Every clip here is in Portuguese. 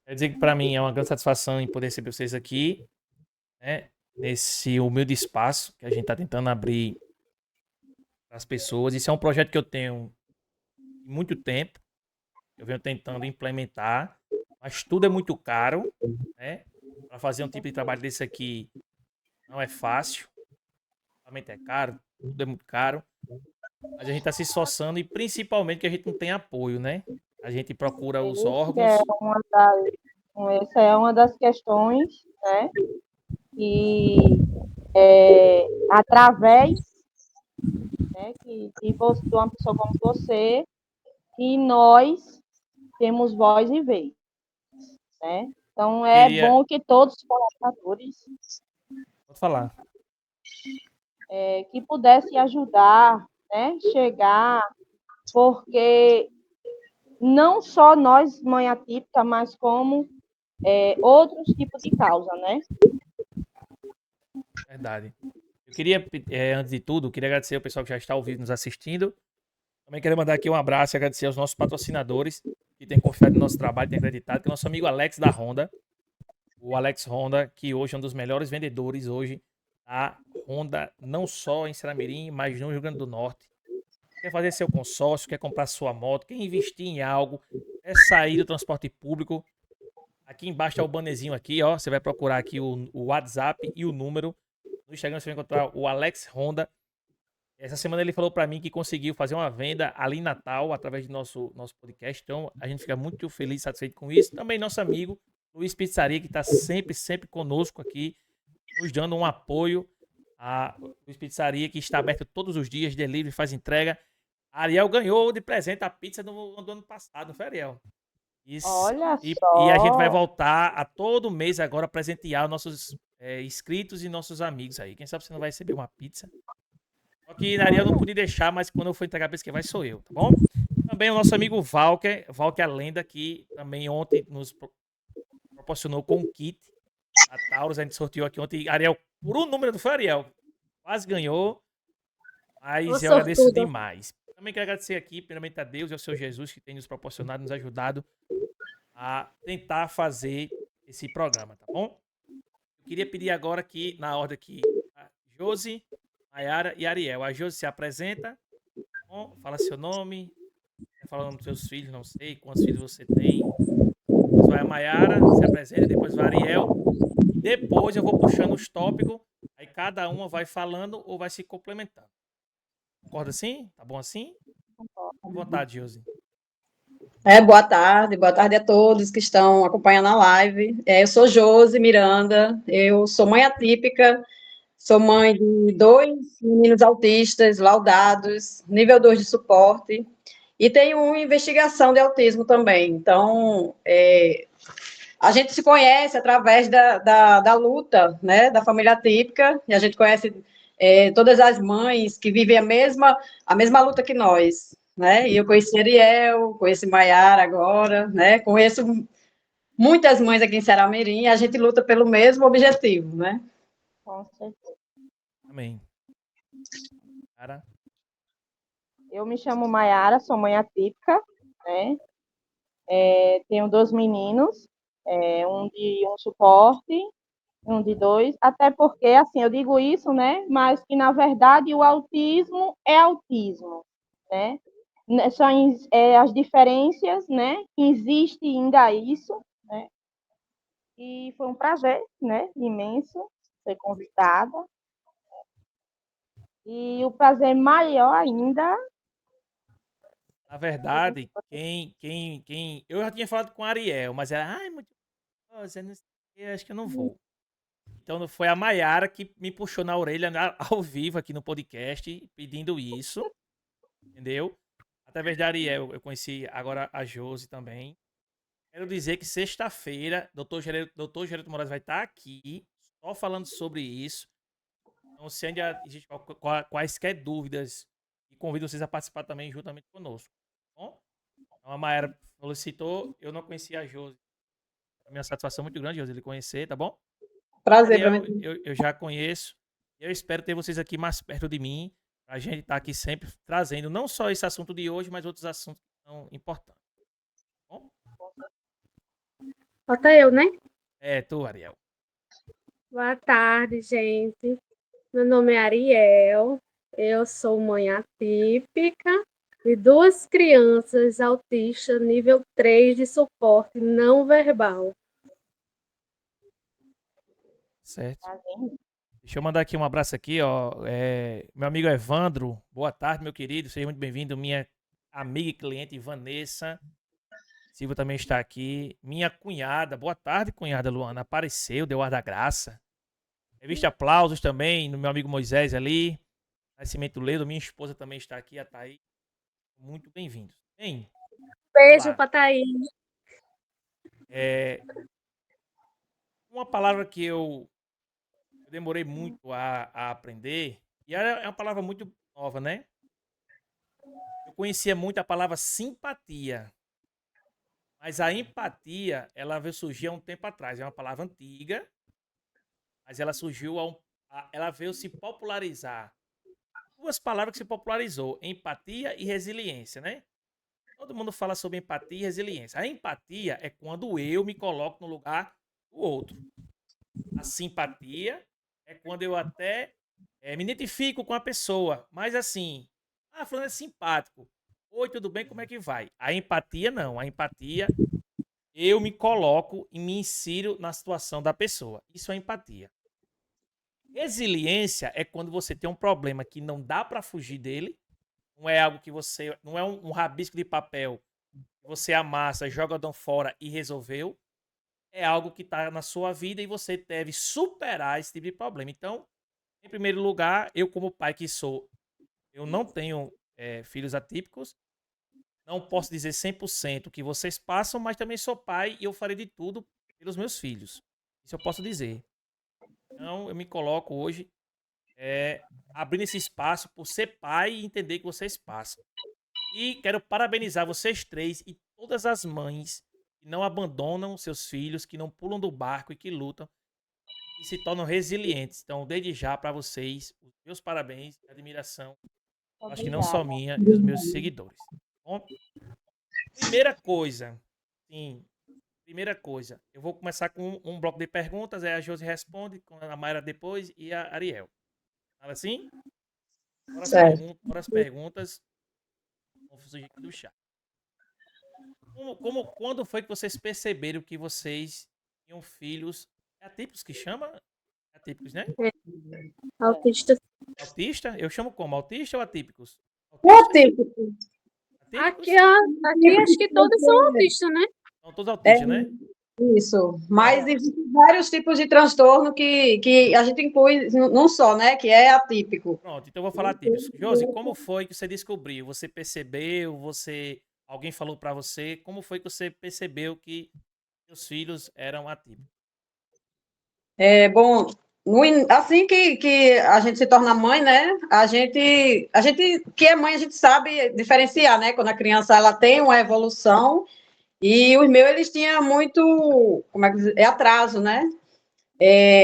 Quer dizer que para mim é uma grande satisfação em poder receber vocês aqui, né? Nesse humilde espaço que a gente está tentando abrir para as pessoas. Isso é um projeto que eu tenho há muito tempo, eu venho tentando implementar, mas tudo é muito caro, né? Para fazer um tipo de trabalho desse aqui não é fácil, realmente é caro, tudo é muito caro, mas a gente está se esforçando e principalmente que a gente não tem apoio, né? A gente procura os Esse é órgãos. uma das, essa é uma das questões, né, que através, né, de uma pessoa como você, que nós temos voz e vez, né? Então é Queria. bom que todos os colaboradores Vou falar. que pudessem ajudar, né, chegar, porque não só nós, mãe atípica, mas como outros tipos de causa, né? Verdade. Eu queria, antes de tudo, queria agradecer ao pessoal que já está ao vivo nos assistindo. Também quero mandar aqui um abraço e agradecer aos nossos patrocinadores que têm confiado no nosso trabalho, têm acreditado, que é o nosso amigo Alex da Honda. O Alex Honda, que hoje é um dos melhores vendedores hoje da Honda, não só em Seramirim, mas no Rio Grande do Norte. Quer fazer seu consórcio, quer comprar sua moto, quer investir em algo, quer sair do transporte público. Aqui embaixo tá o bannerzinho aqui, ó. Você vai procurar aqui o WhatsApp e o número. No Instagram você vai encontrar o Alex Honda. Essa semana ele falou para mim que conseguiu fazer uma venda ali em Natal através do nosso podcast. Então a gente fica muito feliz e satisfeito com isso. Também nosso amigo Luiz Pizzaria, que está sempre, sempre conosco aqui, nos dando um apoio. A Luiz Pizzaria, que está aberto todos os dias, delivery, faz entrega. A Ariel ganhou de presente a pizza do ano passado, não foi, Ariel? Isso. Olha E a gente vai só, voltar a todo mês agora presentear nossos inscritos e nossos amigos aí. Quem sabe você não vai receber uma pizza. Só que na Ariel não olha, pude deixar, mas quando eu for entregar pra esse que vai sou eu, tá bom? Também o nosso amigo Valker a lenda, que também ontem nos proporcionou com um kit a Taurus. A gente sorteou aqui ontem. Ariel, por um número, não foi, Ariel? Quase ganhou, Ô, mas eu agradeço sortuda. demais. Também quero agradecer aqui, primeiramente, a Deus e ao Senhor Jesus, que tem nos proporcionado, nos ajudado a tentar fazer esse programa, tá bom? Eu queria pedir agora aqui, na ordem aqui, a Josi, Mayara e Ariel. A Josi se apresenta, bom, fala seu nome, fala o nome dos seus filhos, não sei quantos filhos você tem. Depois vai a Mayara, se apresenta, depois vai a Ariel. E depois eu vou puxando os tópicos, aí cada uma vai falando ou vai se complementando. Concorda assim? Tá bom assim? À vontade, Josi. Boa tarde a todos que estão acompanhando a live. Eu sou Josi Miranda, eu sou mãe atípica, sou mãe de dois meninos autistas, laudados, nível 2 de suporte, e tenho uma investigação de autismo também. Então, a gente se conhece através da luta, né, da família atípica, e a gente conhece todas as mães que vivem a mesma luta que nós, né? E eu conheci Ariel, conheci Maiara agora, né? Conheço muitas mães aqui em Seramirim, e a gente luta pelo mesmo objetivo, né? com certeza. Amém. Cara, Eu me chamo Maiara, sou mãe atípica, né? Tenho dois meninos, um de um suporte, um de dois, até porque, assim, eu digo isso, né? Mas que, na verdade, o autismo é autismo, né? São as diferenças, né? Que existe ainda isso, né? E foi um prazer, né? Imenso ser convidada. E o prazer maior ainda na de verdade, eu já tinha falado com a Ariel, mas ela, ai, muito, você não sei, eu acho que eu não vou. Então não foi a Maiara que me puxou na orelha ao vivo aqui no podcast, pedindo isso, entendeu? Através da Ariel, eu conheci agora a Josi também. Quero dizer que sexta-feira, doutor Geraldo Moraes vai estar aqui, só falando sobre isso. Então, se ainda existe quaisquer dúvidas, e convido vocês a participar também juntamente conosco. Tá bom? Então, a Maera solicitou, eu não conhecia a Josi. A minha satisfação muito grande, Josi, ele conhecer, tá bom? Prazer para Ariel, mim. eu já conheço. Eu espero ter vocês aqui mais perto de mim, pra gente estar aqui sempre trazendo não só esse assunto de hoje, mas outros assuntos que são importantes. Tá bom? Falta eu, né? É, tu, Ariel. Boa tarde, gente. Meu nome é Ariel. Eu sou mãe atípica de duas crianças autistas nível 3 de suporte não verbal. Certo. Tá vendo? Deixa eu mandar aqui um abraço aqui, ó. Meu amigo Evandro, boa tarde, meu querido. Seja muito bem-vindo. Minha amiga e cliente Vanessa Silva também está aqui. Minha cunhada, boa tarde, cunhada Luana. Apareceu, deu ar da graça. Revista Aplausos também, no meu amigo Moisés ali. Nascimento Ledo, minha esposa também está aqui, a Thaís. Muito bem-vindos. Bem, vamos Beijo lá. para Thaís. Uma palavra que eu demorei muito a aprender, e é uma palavra muito nova, né? Eu conhecia muito a palavra simpatia, mas a empatia, ela veio surgir há um tempo atrás. É uma palavra antiga, mas ela surgiu ela veio se popularizar. Duas palavras que se popularizou: empatia e resiliência, né? Todo mundo fala sobre empatia e resiliência. A empatia é quando eu me coloco no lugar do outro. A simpatia é quando eu até me identifico com a pessoa, mas assim, fulano é simpático. Oi, tudo bem? Como é que vai? A empatia não. A empatia, eu me coloco e me insiro na situação da pessoa. Isso é empatia. Resiliência é quando você tem um problema que não dá para fugir dele, não é algo que você, não é um rabisco de papel que você amassa, joga fora e resolveu. É algo que está na sua vida e você deve superar esse tipo de problema. Então, em primeiro lugar, eu como pai que sou, eu não tenho filhos atípicos, não posso dizer 100% o que vocês passam, mas também sou pai e eu farei de tudo pelos meus filhos. Isso eu posso dizer. Então, eu me coloco hoje abrindo esse espaço por ser pai e entender que vocês passam. E quero parabenizar vocês três e todas as mães que não abandonam seus filhos, que não pulam do barco e que lutam e se tornam resilientes. Então, desde já, para vocês, os meus parabéns e admiração. Acho que não só Obrigada. minha e dos meus seguidores. Bom, primeira coisa, sim, primeira coisa. Eu vou começar com um bloco de perguntas, aí a Josi responde, com a Mayra depois e a Ariel. Fala assim? Certo. Bora as perguntas. Vamos surgir aqui do chat. Quando foi que vocês perceberam que vocês tinham filhos atípicos, que chama? Atípicos, né? Autista. Autista? Eu chamo como? Autista ou atípicos? O Autistas? típico. Aqui, Atípicos? aqui acho que todos são autistas, né? São todos É autistas, né? isso. Mas Pronto. existem vários tipos de transtorno que a gente inclui num só, né? Que é atípico. Pronto, então eu vou falar atípicos. Josi, como foi que você descobriu? Você percebeu? Alguém falou pra você? Como foi que você percebeu que seus filhos eram atípicos? É bom, assim que a gente se torna mãe, né? A gente que é mãe, a gente sabe diferenciar, né? Quando a criança ela tem uma evolução e os meus eles tinham muito, como é que diz? É atraso, né?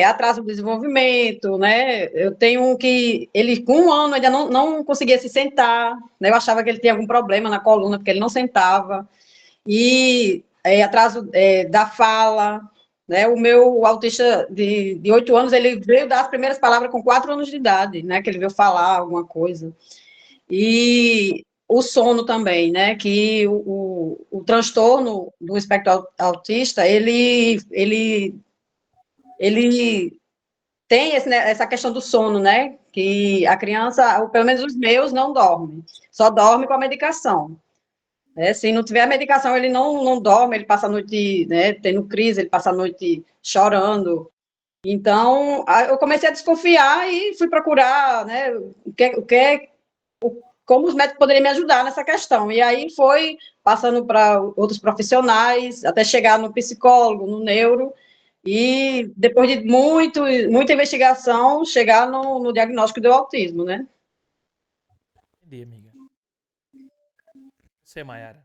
Atraso do desenvolvimento, né? Eu tenho um que ele com 1 ano ainda não conseguia se sentar, né? Eu achava que ele tinha algum problema na coluna porque ele não sentava e atraso da fala, né? O meu autista de 8 anos, ele veio dar as primeiras palavras com 4 anos de idade, né? Que ele veio falar alguma coisa. E o sono também, né? Que o transtorno do espectro autista, ele tem essa questão do sono, né? Que a criança, ou pelo menos os meus, não dormem, só dorme com a medicação. Se não tiver a medicação, ele não dorme, ele passa a noite, né, tendo crise, ele passa a noite chorando. Então, eu comecei a desconfiar e fui procurar, né, como os médicos poderiam me ajudar nessa questão. E aí foi passando para outros profissionais, até chegar no psicólogo, no neuro, e depois de muita investigação, chegar no diagnóstico do autismo, né? Entendi, amiga. Você, Mayara.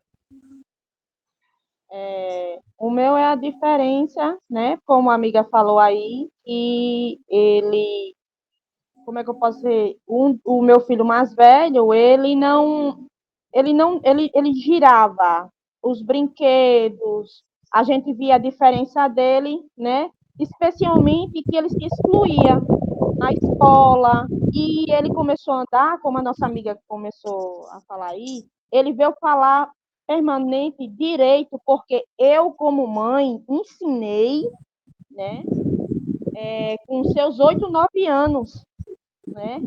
O meu é a diferença, né? Como a amiga falou aí, que ele, como é que eu posso dizer? O meu filho mais velho, ele girava os brinquedos, a gente via a diferença dele, né? Especialmente que ele se excluía na escola, e ele começou a andar, como a nossa amiga começou a falar aí, ele veio falar permanente direito, porque eu, como mãe, ensinei, né, com seus 8, 9 anos, né,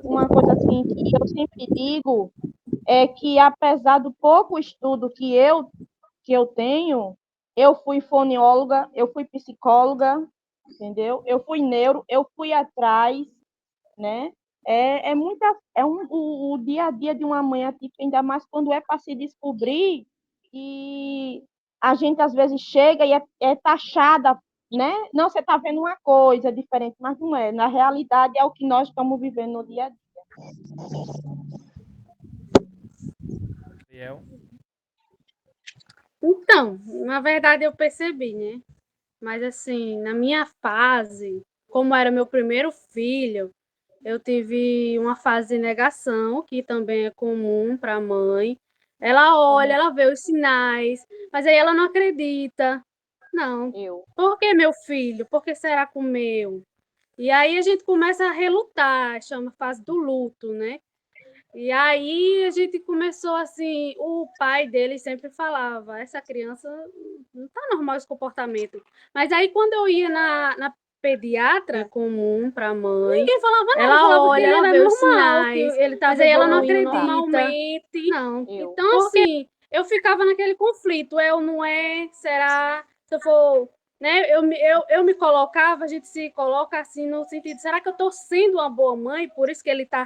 uma coisa assim que eu sempre digo é que, apesar do pouco estudo que eu tenho, eu fui fonoaudióloga, eu fui psicóloga, entendeu? Eu fui neuro, eu fui atrás, né? O dia a dia de uma mãe atípica, ainda mais quando é para se descobrir, e a gente às vezes chega e é taxada, né? Não, você está vendo uma coisa diferente, mas não é. Na realidade, é o que nós estamos vivendo no dia a dia. Ariel. Então, na verdade eu percebi, né? Mas assim, na minha fase, como era meu primeiro filho, eu tive uma fase de negação, que também é comum para a mãe. Ela olha, ela vê os sinais, mas aí ela não acredita. Não. Por que meu filho? Por que será com o meu? E aí a gente começa a relutar, chama fase do luto, né? E aí a gente começou assim, o pai dele sempre falava, essa criança não tá normal esse comportamento. Mas aí quando eu ia na pediatra comum para a mãe, ninguém falava não, ela falava olha, que ela vê os sinais, que ele mas aí ela não acredita. Normalmente. Não. Então assim, eu ficava naquele conflito, é ou não é? Será? Se eu for, né? Eu me colocava, a gente se coloca assim no sentido, será que eu estou sendo uma boa mãe? Por isso que ele está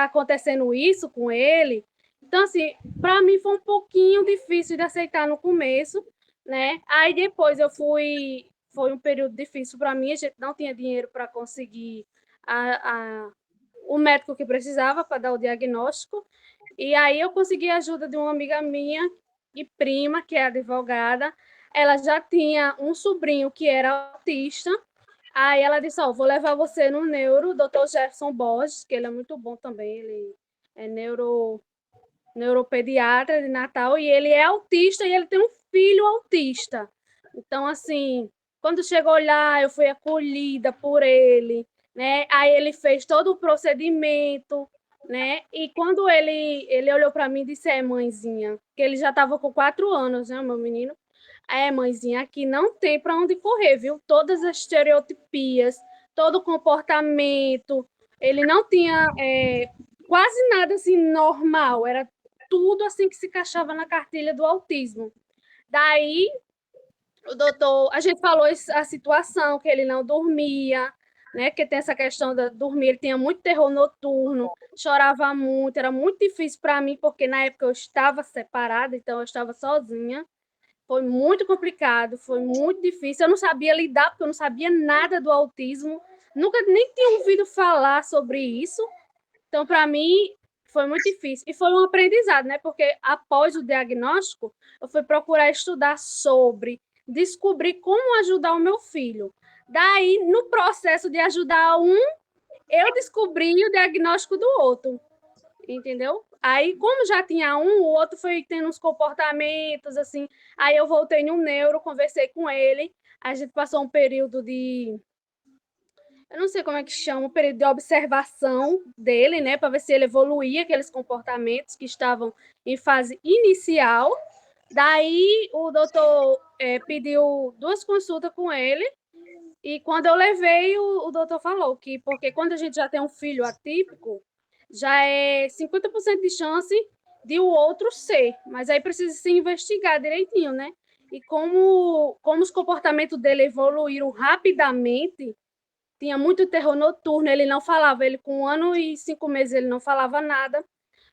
acontecendo isso com ele. Então, assim, para mim foi um pouquinho difícil de aceitar no começo, né? Aí depois foi um período difícil para mim, a gente não tinha dinheiro para conseguir o médico que precisava para dar o diagnóstico. E aí eu consegui a ajuda de uma amiga minha e prima, que é advogada. Ela já tinha um sobrinho que era autista. Aí ela disse, vou levar você no neuro, Dr. Jefferson Borges, que ele é muito bom também, ele é neuropediatra de Natal, e ele é autista e ele tem um filho autista. Então, assim, quando chegou lá, eu fui acolhida por ele, né? Aí ele fez todo o procedimento, né? E quando ele olhou para mim e disse, mãezinha, que ele já estava com 4 anos, né, meu menino? Mãezinha, aqui não tem para onde correr, viu? Todas as estereotipias, todo o comportamento, ele não tinha quase nada assim normal, era tudo assim que se encaixava na cartilha do autismo. Daí, o doutor, a gente falou a situação, que ele não dormia, né? Que tem essa questão de dormir, ele tinha muito terror noturno, chorava muito, era muito difícil para mim, porque na época eu estava separada, então eu estava sozinha. Foi muito complicado, foi muito difícil. Eu não sabia lidar, porque eu não sabia nada do autismo. Nunca nem tinha ouvido falar sobre isso. Então, para mim, foi muito difícil. E foi um aprendizado, né? Porque após o diagnóstico, eu fui procurar estudar sobre, descobrir como ajudar o meu filho. Daí, no processo de ajudar um, eu descobri o diagnóstico do outro. Entendeu? Aí, como já tinha um, o outro foi tendo uns comportamentos, assim. Aí eu voltei no neuro, conversei com ele. A gente passou um período de... Eu não sei como é que chama, um período de observação dele, né? Para ver se ele evoluía aqueles comportamentos que estavam em fase inicial. Daí, o doutor pediu 2 consultas com ele. E quando eu levei, o doutor falou que, porque quando a gente já tem um filho atípico, já é 50% de chance de o outro ser, mas aí precisa se investigar direitinho, né? E como os comportamentos dele evoluíram rapidamente, tinha muito terror noturno, ele não falava, ele com 1 ano e 5 meses ele não falava nada,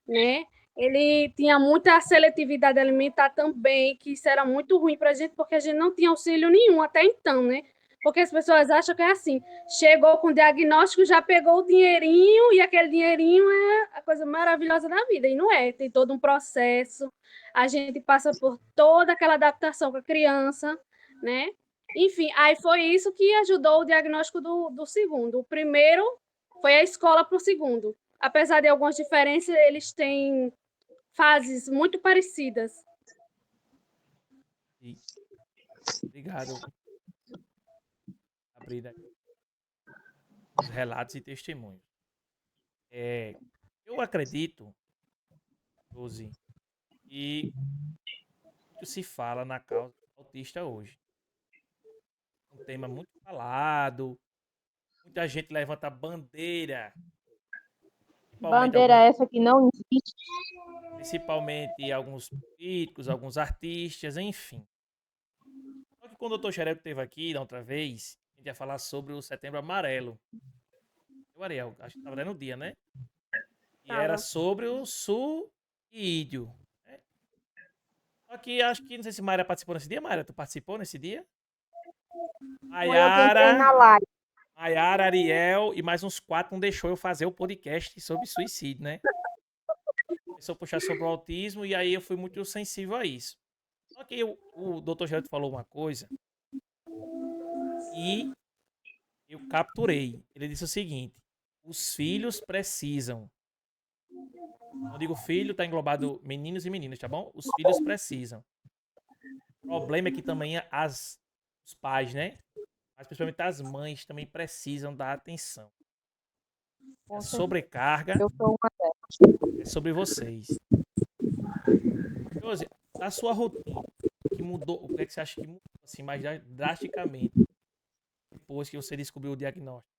né? Ele tinha muita seletividade alimentar também, que isso era muito ruim para a gente, porque a gente não tinha auxílio nenhum até então, né? Porque as pessoas acham que é assim, chegou com o diagnóstico, já pegou o dinheirinho, e aquele dinheirinho é a coisa maravilhosa da vida, e não é, tem todo um processo, a gente passa por toda aquela adaptação com a criança, né? Enfim, aí foi isso que ajudou o diagnóstico do segundo. O primeiro foi a escola para o segundo. Apesar de algumas diferenças, eles têm fases muito parecidas. E obrigado por abrir aqui os relatos e testemunhos. Eu acredito, Josi, que muito se fala na causa autista hoje. Um tema muito falado, muita gente levanta bandeira, principalmente Bandeira algum, essa que não existe. principalmente alguns políticos, alguns artistas, enfim. Só que quando o Dr. Xereco esteve aqui da outra vez, a gente ia falar sobre o Setembro Amarelo. Eu, Ariel, acho que estava dando o dia, né? E era Tava. sobre o suicídio. Né? Só que acho que, não sei se Mayra participou nesse dia. Mayra, tu participou nesse dia? Foi eu que entrei na Maiara, live. Maiara, Ariel e mais uns 4 não deixou eu fazer o podcast sobre suicídio, né? Começou a puxar sobre o autismo e aí eu fui muito sensível a isso. Só que o Dr. Geraldo falou uma coisa e eu capturei. Ele disse o seguinte: os filhos precisam. Quando eu digo filho, tá englobado meninos e meninas, tá bom? Os filhos precisam. O problema é que também os pais, né? Mas principalmente as mães também precisam da atenção. A Com certeza. sobrecarga Eu sou uma delas. é sobre vocês. Josi, a sua rotina, que mudou, o que é que você acha que mudou assim mais drasticamente depois que você descobriu o diagnóstico?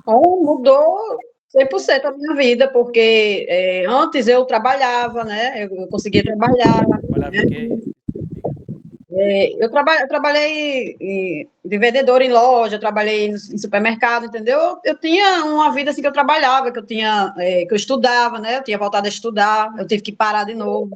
Então, mudou 100% a minha vida, porque antes eu trabalhava, né? Eu conseguia trabalhar. Trabalhava em quê? Amiga? Eu trabalhei de vendedora em loja, trabalhei em supermercado, entendeu? Eu tinha uma vida assim que eu trabalhava, que eu tinha, que eu estudava, né? Eu tinha voltado a estudar, eu tive que parar de novo.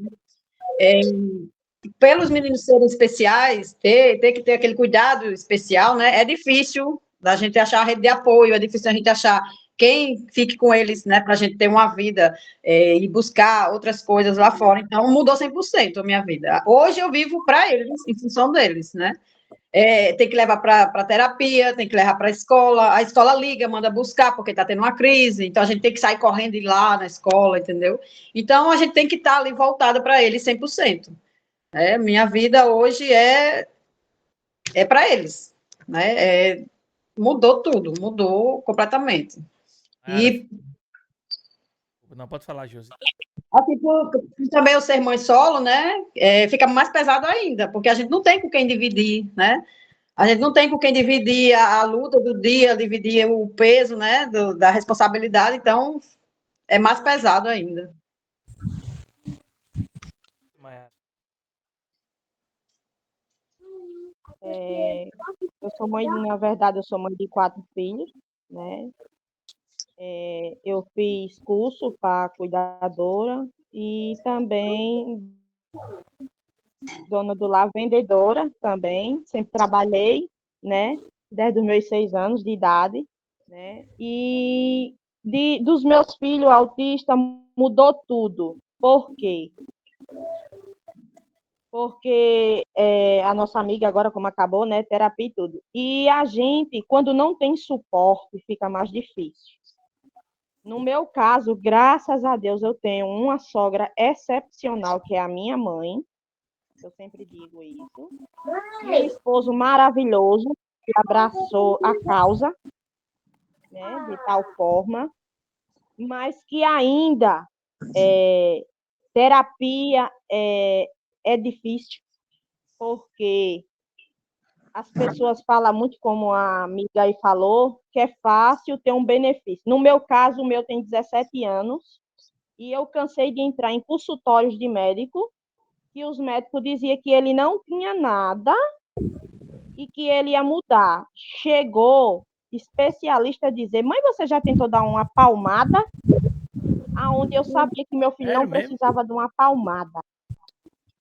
Pelos meninos serem especiais, ter que ter aquele cuidado especial, né? É difícil da gente achar a rede de apoio, é difícil a gente achar quem fique com eles, né? Para a gente ter uma vida e buscar outras coisas lá fora. Então, mudou 100% a minha vida. Hoje eu vivo para eles, em função deles, né? Tem que levar para terapia, tem que levar para a escola liga, manda buscar, porque está tendo uma crise, então a gente tem que sair correndo e ir lá na escola, entendeu? Então a gente tem que estar ali voltada para eles 100%. Minha vida hoje é para eles, né? Mudou tudo, mudou completamente. Mayara, E não pode falar, Josi. assim, também eu ser mãe solo, né? Fica mais pesado ainda, porque a gente não tem com quem dividir, né? A gente não tem com quem dividir a luta do dia, dividir o peso, né? Da responsabilidade, então é mais pesado ainda. Mayara. Eu sou mãe, na verdade, eu sou mãe de 4 filhos, né? Eu fiz curso para cuidadora e também dona do lar, vendedora também, sempre trabalhei, né? Desde os meus 6 anos de idade, né? E dos meus filhos autistas mudou tudo. Por quê? Porque a nossa amiga agora, como acabou, né? Terapia e tudo. E a gente, quando não tem suporte, fica mais difícil. No meu caso, graças a Deus, eu tenho uma sogra excepcional, que é a minha mãe. Eu sempre digo isso. E um esposo maravilhoso, que abraçou a causa, né, de tal forma, mas que ainda terapia é difícil, porque as pessoas falam muito, como a amiga aí falou, que é fácil ter um benefício. No meu caso, o meu tem 17 anos, e eu cansei de entrar em consultórios de médico, que os médicos diziam que ele não tinha nada e que ele ia mudar. Chegou especialista a dizer: mãe, você já tentou dar uma palmada? Aonde eu sabia que meu filho não Sério mesmo? precisava de uma palmada.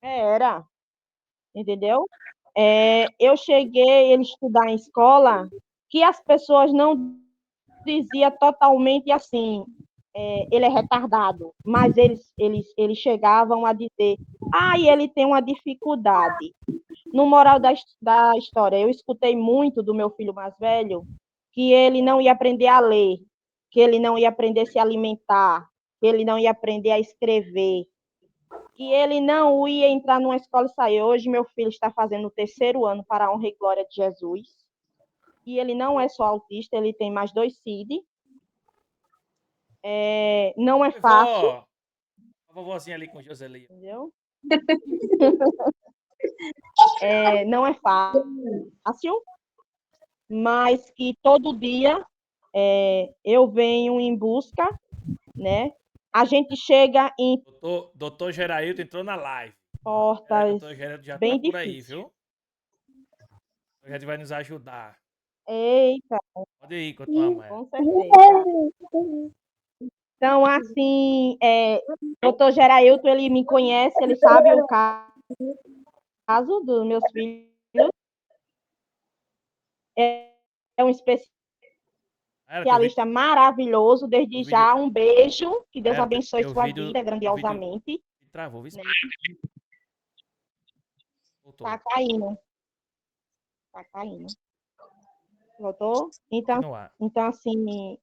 Era, entendeu? Eu cheguei a estudar em escola que as pessoas não diziam totalmente assim, ele é retardado, mas eles chegavam a dizer, ele tem uma dificuldade. No moral da história, eu escutei muito do meu filho mais velho que ele não ia aprender a ler, que ele não ia aprender a se alimentar, que ele não ia aprender a escrever. que ele não ia entrar numa escola e sair. Hoje, meu filho está fazendo o 3º ano para a honra e glória de Jesus. E ele não é só autista, ele tem mais 2 CID. Não é fácil, Vó, a vovozinha ali com Joseli. entendeu? Não é fácil, mas que todo dia eu venho em busca, né? A gente chega em Doutor Gerailton entrou na live. portas Doutor Gerailton já tá bem por aí, difíceis. viu? O Red vai nos ajudar. Eita, Pode ir, continuar, Maia. com certeza. Então, assim, doutor Gerailton, ele me conhece, ele sabe o caso dos meus filhos. É um especialista maravilhoso. Desde já, um beijo. Que Deus abençoe sua vida grandiosamente. Travou, viu? Tá caindo. Tá caindo. Voltou? Então assim,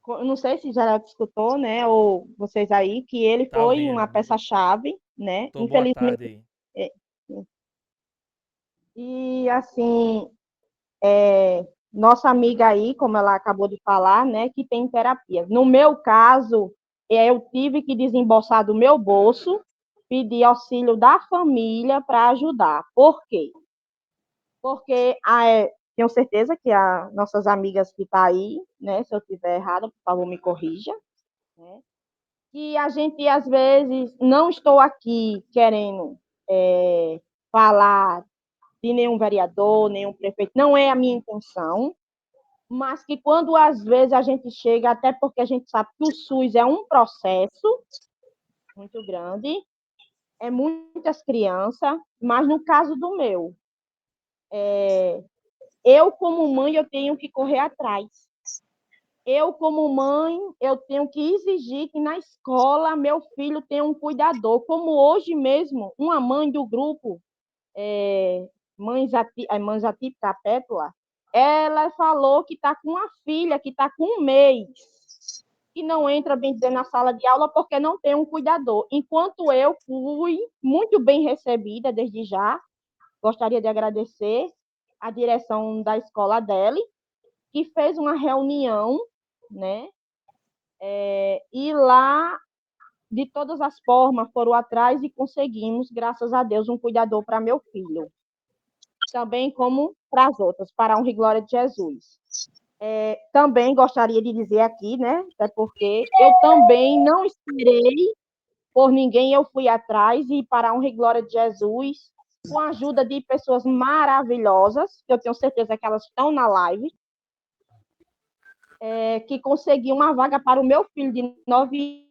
eu não sei se já escutou, né, ou vocês aí, que ele Tá foi ouvindo. uma peça-chave, né? Boa tarde Infelizmente. aí. E assim, nossa amiga aí, como ela acabou de falar, né, que tem terapia. No meu caso, eu tive que desembolsar do meu bolso, pedir auxílio da família para ajudar. Por quê? Porque tenho certeza que as nossas amigas que estão aí, né, se eu estiver errada, por favor, me corrija, né, que a gente, às vezes, não estou aqui querendo falar de nenhum vereador, nenhum prefeito, não é a minha intenção, mas que quando, às vezes, a gente chega, até porque a gente sabe que o SUS é um processo muito grande, é muitas crianças, mas no caso do meu, eu, como mãe, eu tenho que correr atrás. Eu, como mãe, eu tenho que exigir que na escola meu filho tenha um cuidador. Como hoje mesmo, uma mãe do grupo Mães Atípicas, a Pétula, ela falou que está com uma filha que está com 1 mês, que não entra, bem dizer, na sala de aula porque não tem um cuidador. Enquanto eu fui muito bem recebida desde já, gostaria de agradecer a direção da escola dela, que fez uma reunião, né? E lá, de todas as formas, foram atrás e conseguimos, graças a Deus, um cuidador para meu filho. Também como para as outras, para a honra e glória de Jesus. Também gostaria de dizer aqui, né? Até porque eu também não esperei por ninguém, eu fui atrás e para a honra e glória de Jesus, com a ajuda de pessoas maravilhosas, que eu tenho certeza que elas estão na live, que consegui uma vaga para o meu filho de 9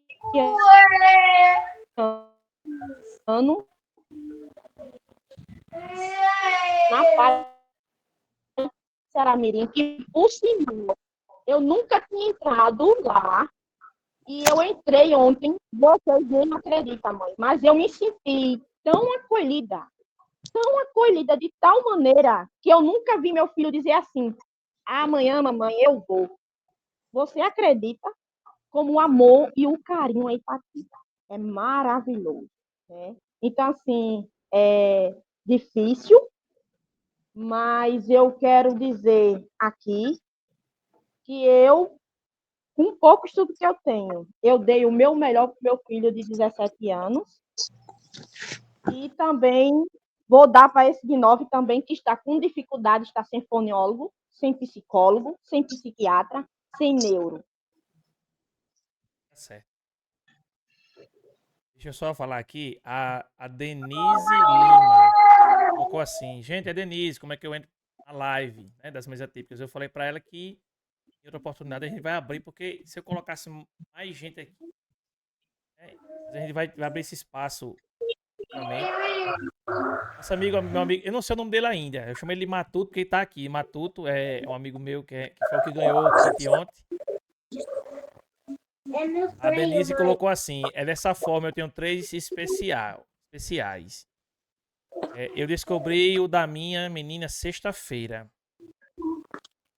anos na Paramirim, que, por sinal, eu nunca tinha entrado lá, e eu entrei ontem, vocês não acreditam, mãe, mas eu me senti tão acolhida de tal maneira que eu nunca vi meu filho dizer assim: amanhã, mamãe, eu vou. Você acredita como o amor e o carinho aí partida? É maravilhoso, né? Então, assim, é difícil, mas eu quero dizer aqui que eu, com pouco estudo que eu tenho, eu dei o meu melhor para o meu filho de 17 anos e também vou dar para esse de 9 também, que está com dificuldade, está sem fonoaudiólogo, sem psicólogo, sem psiquiatra, sem neuro. Tá certo. Deixa eu só falar aqui. A Denise Lima colocou assim: gente, é Denise, como é que eu entro na live, né, das mesas típicas? Eu falei para ela que em outra oportunidade a gente vai abrir, porque se eu colocasse mais gente aqui, né, a gente vai abrir esse espaço também. Nosso amigo, meu amigo, eu não sei o nome dele ainda. Eu chamo ele de Matuto porque ele tá aqui. Matuto é um amigo meu que foi o que ganhou o kit ontem. A Denise colocou assim: é dessa forma, eu tenho 3 especiais. Eu descobri o da minha menina sexta-feira.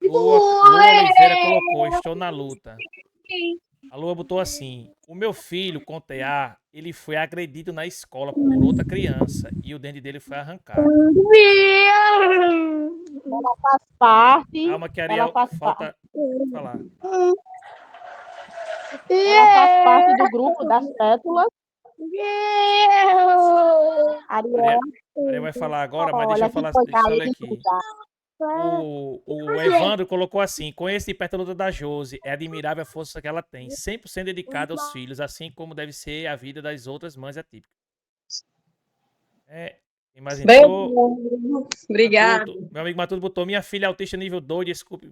Lua Oliveira colocou: estou na luta. A Lua botou assim: o meu filho, com TEA, ele foi agredido na escola por outra criança e o dente dele foi arrancado. Ela faz parte, Calma que ela Ariel faz parte, falta falar. ela faz parte do grupo das pétalas. Ariel, Ariel vai falar agora, mas deixa olha eu que falar, foi deixa eu ler galinha aqui. já. O Evandro colocou assim: conheço perto da luta da Josi, é admirável a força que ela tem, 100% dedicada aos filhos, assim como deve ser a vida das outras mães atípicas. Quem mais Bem, entrou? obrigada. Meu amigo Matuto botou: minha filha é autista nível 2, desculpe.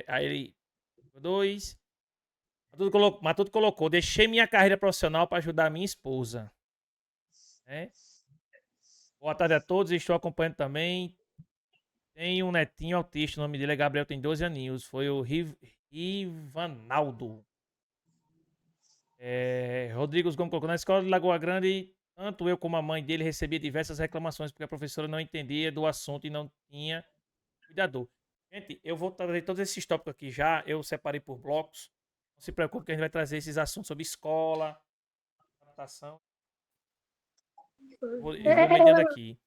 Aí ele. 2. Matuto colocou: deixei minha carreira profissional para ajudar a minha esposa. Boa tarde a todos, estou acompanhando também. Tem um netinho autista, o nome dele é Gabriel, tem 12 aninhos. Foi o Rivanaldo. Rodrigues Gomes colocou: na escola de Lagoa Grande, tanto eu como a mãe dele recebia diversas reclamações porque a professora não entendia do assunto e não tinha cuidador. Gente, eu vou trazer todos esses tópicos aqui já. Eu separei por blocos. Não se preocupe que a gente vai trazer esses assuntos sobre escola, adaptação. Eu vou mediando aqui.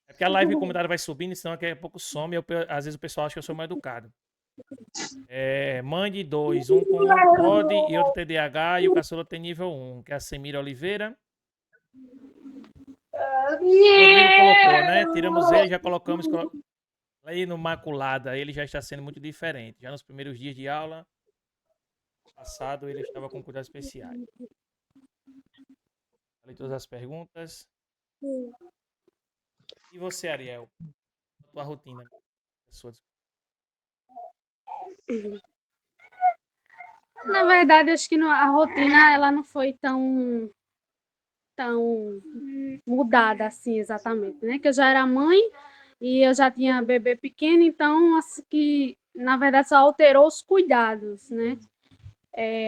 É porque a live e o comentário vai subindo, senão daqui a pouco some. Às vezes o pessoal acha que eu sou mal educado. Mãe de 2, um com POD e outro TDAH, e o caçula tem nível 1, que é a Semira Oliveira. Rodrigo colocou, né? Tiramos ele, já colocamos aí no Maculada. Ele já está sendo muito diferente. Já nos primeiros dias de aula passado, ele estava com cuidados especiais. Falei todas as perguntas. E você, Ariel? A tua rotina? Na verdade, acho que a rotina ela não foi tão mudada assim exatamente, né? Que eu já era mãe e eu já tinha bebê pequeno, então assim, que na verdade só alterou os cuidados, né?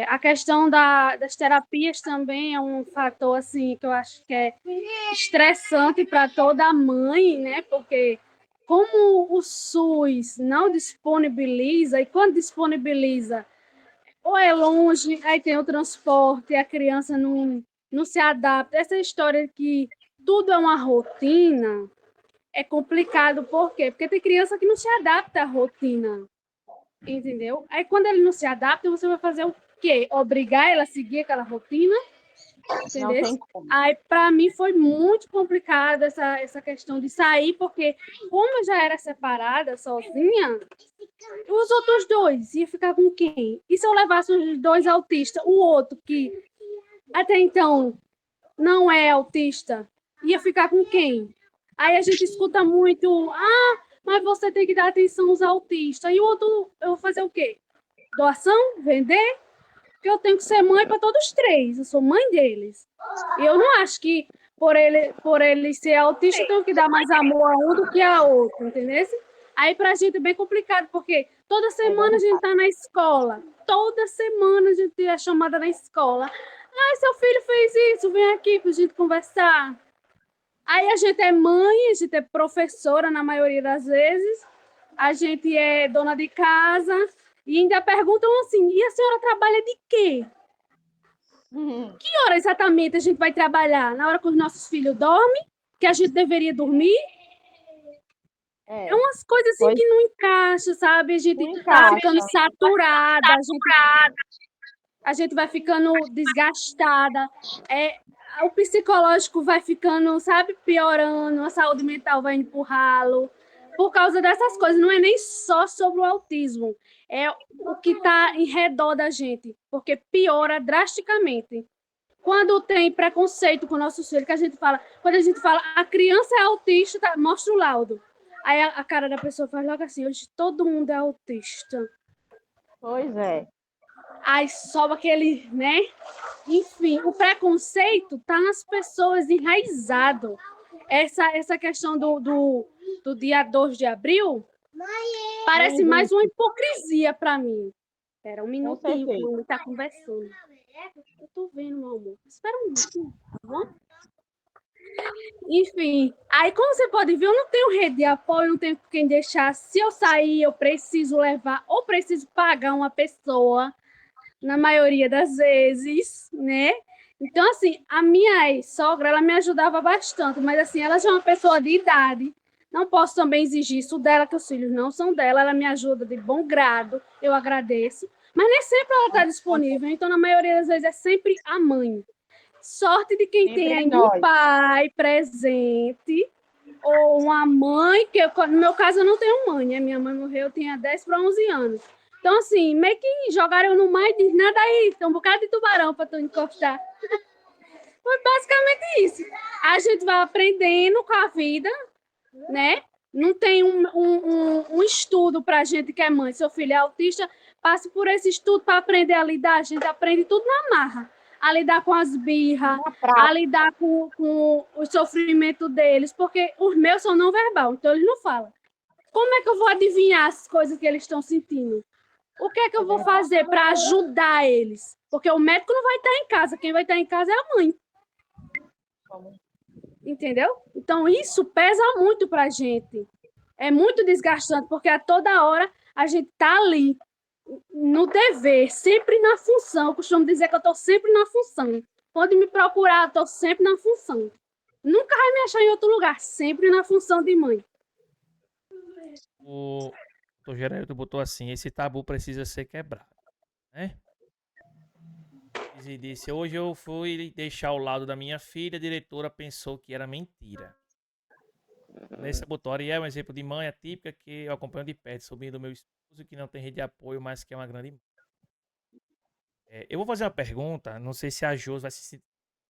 A questão das terapias também é um fator assim que eu acho que é estressante para toda mãe, né? Porque como o SUS não disponibiliza, e quando disponibiliza, ou é longe, aí tem o transporte, a criança não se adapta. Essa história de que tudo é uma rotina é complicado. Por quê? Porque tem criança que não se adapta à rotina, entendeu? Aí quando ele não se adapta, você vai fazer o quê? Obrigar ela a seguir aquela rotina? Não Entendeu? tem como. Aí, para mim, foi muito complicado essa questão de sair, porque como eu já era separada, sozinha, os outros dois ia ficar com quem? E se eu levasse os dois autistas, o outro que até então não é autista, ia ficar com quem? Aí a gente escuta muito, mas você tem que dar atenção aos autistas. E o outro, eu vou fazer o quê? Doação? Vender? Porque eu tenho que ser mãe para todos três, eu sou mãe deles. E eu não acho que por ele ser autista, eu tenho que dar mais amor a um do que a outro, entendeu? Aí para a gente é bem complicado, porque toda semana a gente está na escola, toda semana a gente é chamada na escola. Seu filho fez isso, vem aqui para a gente conversar. Aí a gente é mãe, a gente é professora na maioria das vezes, a gente é dona de casa, e ainda perguntam assim, e a senhora trabalha de quê? Que hora exatamente a gente vai trabalhar? Na hora que os nossos filhos dormem? Que a gente deveria dormir? É umas coisas assim que não encaixa, sabe? A gente tá ficando saturada, a gente vai ficando desgastada, o psicológico vai ficando, sabe, piorando, a saúde mental vai indo pro ralo, por causa dessas coisas. Não é nem só sobre o autismo, é o que está em redor da gente, porque piora drasticamente. Quando tem preconceito com o nosso filho, que a gente fala, quando a gente fala, a criança é autista, tá, mostra o laudo. Aí a cara da pessoa faz logo assim, hoje todo mundo é autista. Pois é. Aí sobe aquele, né? Enfim, o preconceito tá nas pessoas enraizado. Essa questão do dia 2 de abril parece mais uma hipocrisia para mim. Espera um minutinho, que o homem tá conversando. Eu tô vendo, meu amor. Espera um minutinho, tá bom? Enfim, aí como você pode ver, eu não tenho rede de apoio, não tenho quem deixar. Se eu sair, eu preciso levar ou preciso pagar uma pessoa na maioria das vezes, né? Então, assim, a minha ex-sogra, ela me ajudava bastante, mas, assim, ela já é uma pessoa de idade. Não posso também exigir isso dela, que os filhos não são dela. Ela me ajuda de bom grado, eu agradeço. Mas nem sempre ela está disponível. Então, na maioria das vezes, é sempre a mãe. Sorte de quem Sempre tem é ainda um nós. pai presente ou uma mãe, que no meu caso eu não tenho mãe, né? Minha mãe morreu, eu tinha 10 para 11 anos. Então, assim, meio que jogaram eu no mar e diz, nada aí, tem um bocado de tubarão para tu encostar. Foi basicamente isso. A gente vai aprendendo com a vida, né? Não tem um estudo para a gente que é mãe. Seu filho é autista, passe por esse estudo para aprender a lidar. A gente aprende tudo na marra. A lidar com as birras, a lidar com o sofrimento deles, porque os meus são não verbal, então eles não falam. Como é que eu vou adivinhar as coisas que eles estão sentindo? O que é que eu vou fazer para ajudar eles? Porque o médico não vai estar em casa, quem vai estar em casa é a mãe. Entendeu? Então, isso pesa muito para a gente. É muito desgastante, porque a toda hora a gente está ali, no dever, sempre na função. Eu costumo dizer que eu estou sempre na função. Pode me procurar, eu estou sempre na função. Nunca vai me achar em outro lugar, sempre na função de mãe. O Dr. Geraldo botou assim: esse tabu precisa ser quebrado, né? E disse: hoje eu fui deixar ao lado da minha filha, a diretora pensou que era mentira. Nessa botou: Ariel é um exemplo de mãe atípica que eu acompanho de perto, sobrinho do meu esposo que não tem rede de apoio, mas que é uma grande mãe. Eu vou fazer uma pergunta, não sei se a Jos vai se sentir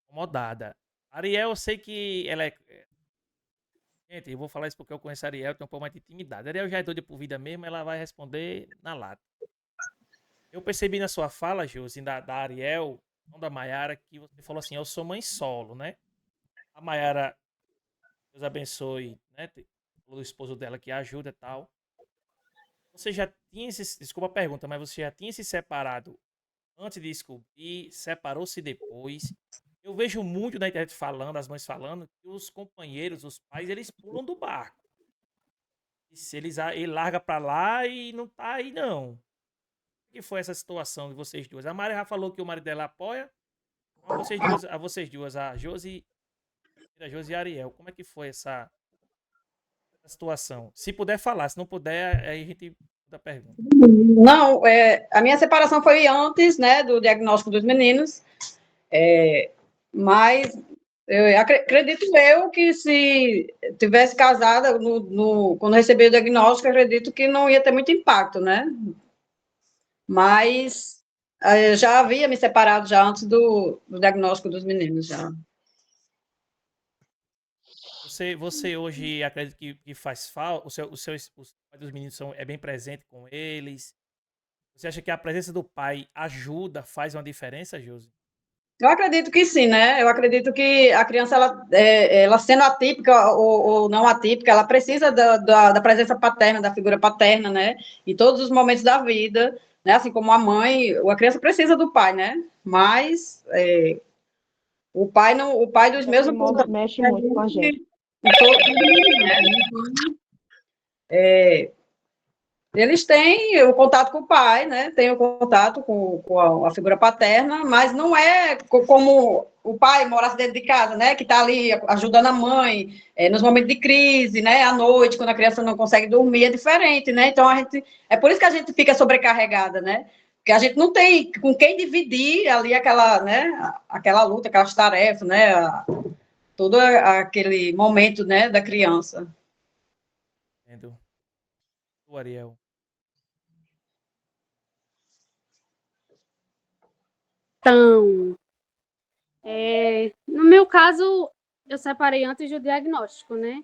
incomodada. Ariel, eu sei que ela é. Gente, eu vou falar isso porque eu conheço a Ariel, tem um pouco mais de intimidade. A Ariel já é doida por vida mesmo, ela vai responder na lata. Eu percebi na sua fala, Josi, da Ariel, não da Maiara, que você falou assim: eu sou mãe solo, né? A Maiara, Deus abençoe, né? O esposo dela que ajuda e tal. Você já tinha se. Desculpa a pergunta, mas você já tinha se separado antes de descobrir? Separou-se depois? Eu vejo muito na internet falando, as mães falando, que os companheiros, os pais, eles pulam do barco. E se ele larga pra lá e não tá aí, não. O que foi essa situação de vocês duas? A Mari já falou que o marido dela apoia. Vocês duas, a Josi e a Ariel. Como é que foi essa situação? Se puder falar, se não puder, aí a gente muda a pergunta. Não, a minha separação foi antes, né, do diagnóstico dos meninos, mas acredito eu que se tivesse casada quando recebi o diagnóstico, acredito que não ia ter muito impacto, né? Mas eu já havia me separado já antes do diagnóstico dos meninos já. Você hoje acredita que faz falta? Os pais dos meninos é bem presente com eles? Você acha que a presença do pai ajuda, faz uma diferença, Josi? Eu acredito que sim, né? Eu acredito que a criança, ela sendo atípica ou não atípica, ela precisa da presença paterna, da figura paterna, né? Em todos os momentos da vida, né? Assim como a mãe, a criança precisa do pai, né? Mas o pai dos meus mexe muito com a gente. Eles têm o contato com o pai, né? Tem o contato com a figura paterna, mas não é como o pai morasse dentro de casa, né? Que está ali ajudando a mãe nos momentos de crise, né? À noite, quando a criança não consegue dormir, é diferente, né? Então é por isso que a gente fica sobrecarregada, né? Porque a gente não tem com quem dividir ali aquela, né? Aquela luta, aquelas tarefas, né? Todo aquele momento, né? Da criança. Entendo. O Ariel. Então, no meu caso, eu separei antes do diagnóstico, né?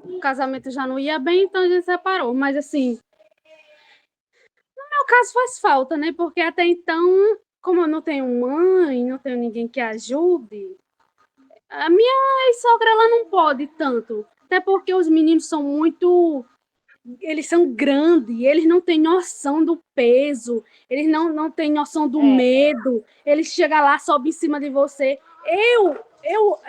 O casamento já não ia bem, então a gente separou. Mas, assim, no meu caso faz falta, né? Porque até então, como eu não tenho mãe, não tenho ninguém que ajude, a minha sogra, ela não pode tanto. Até porque os meninos são muito... Eles são grandes, eles não têm noção do peso, eles não têm noção do medo, eles chegam lá, sobem em cima de você.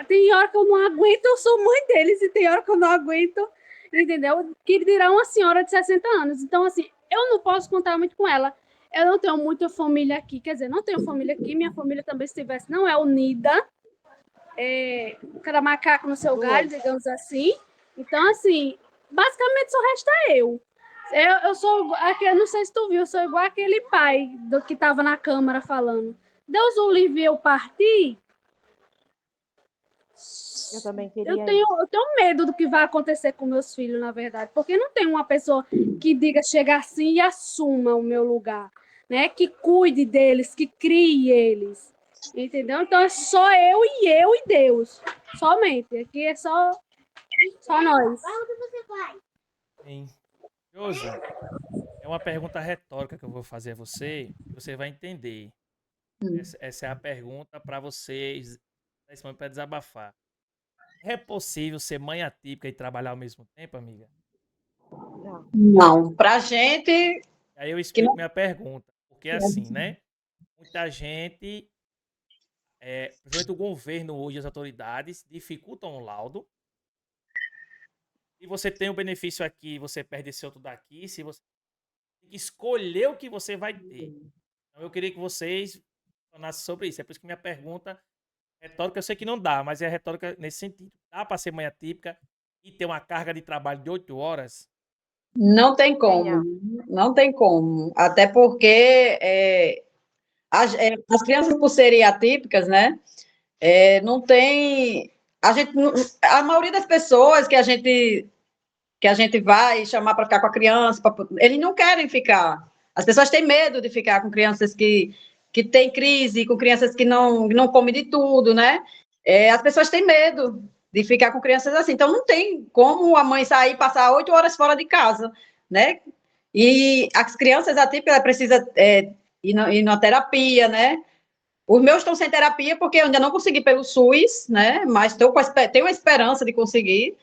Tem hora que eu não aguento, eu sou mãe deles, e tem hora que eu não aguento, entendeu? Que dirá uma senhora de 60 anos. Então, assim, eu não posso contar muito com ela. Eu não tenho muita família aqui, quer dizer, não tenho família aqui, minha família também, se tivesse, não é unida. Cada macaco no seu galho, digamos assim. Então, assim, basicamente só resta eu. Eu sou, eu não sei se tu viu, eu sou igual aquele pai do que estava na Câmara falando. Deus o livre eu partir. Eu também Eu queria tenho, isso. eu tenho medo do que vai acontecer com meus filhos, na verdade, porque não tem uma pessoa que diga chega assim e assuma o meu lugar, né? Que cuide deles, que crie eles, entendeu? Então é só eu e Deus, somente. Aqui é só nós. Sim. Josi, é uma pergunta retórica que eu vou fazer a você, e você vai entender. Essa é a pergunta para vocês, nesse momento, para desabafar. É possível ser mãe atípica e trabalhar ao mesmo tempo, amiga? Não. Não, pra gente Aí eu que explico não. minha pergunta. Porque assim, né? Muita gente, principalmente o governo hoje, as autoridades, dificultam o laudo. Se você tem o benefício aqui, você perde esse outro daqui. Se você tem que escolher o que você vai ter. Então eu queria que vocês falassem sobre isso. É por isso que minha pergunta retórica, eu sei que não dá, mas é retórica nesse sentido. Dá para ser mãe atípica e ter uma carga de trabalho de 8 horas? Não tem como, Venha. não tem como. Até porque as crianças, por serem atípicas, né? Não tem. A gente, a maioria das pessoas que a gente vai chamar para ficar com a criança, eles não querem ficar. As pessoas têm medo de ficar com crianças que têm crise, com crianças que não comem de tudo, né? As pessoas têm medo de ficar com crianças assim. Então, não tem como a mãe sair e passar 8 horas fora de casa, né? E as crianças atípicas, ela precisa ir na terapia, né? Os meus estão sem terapia porque eu ainda não consegui pelo SUS, né? Mas tenho uma esperança de conseguir.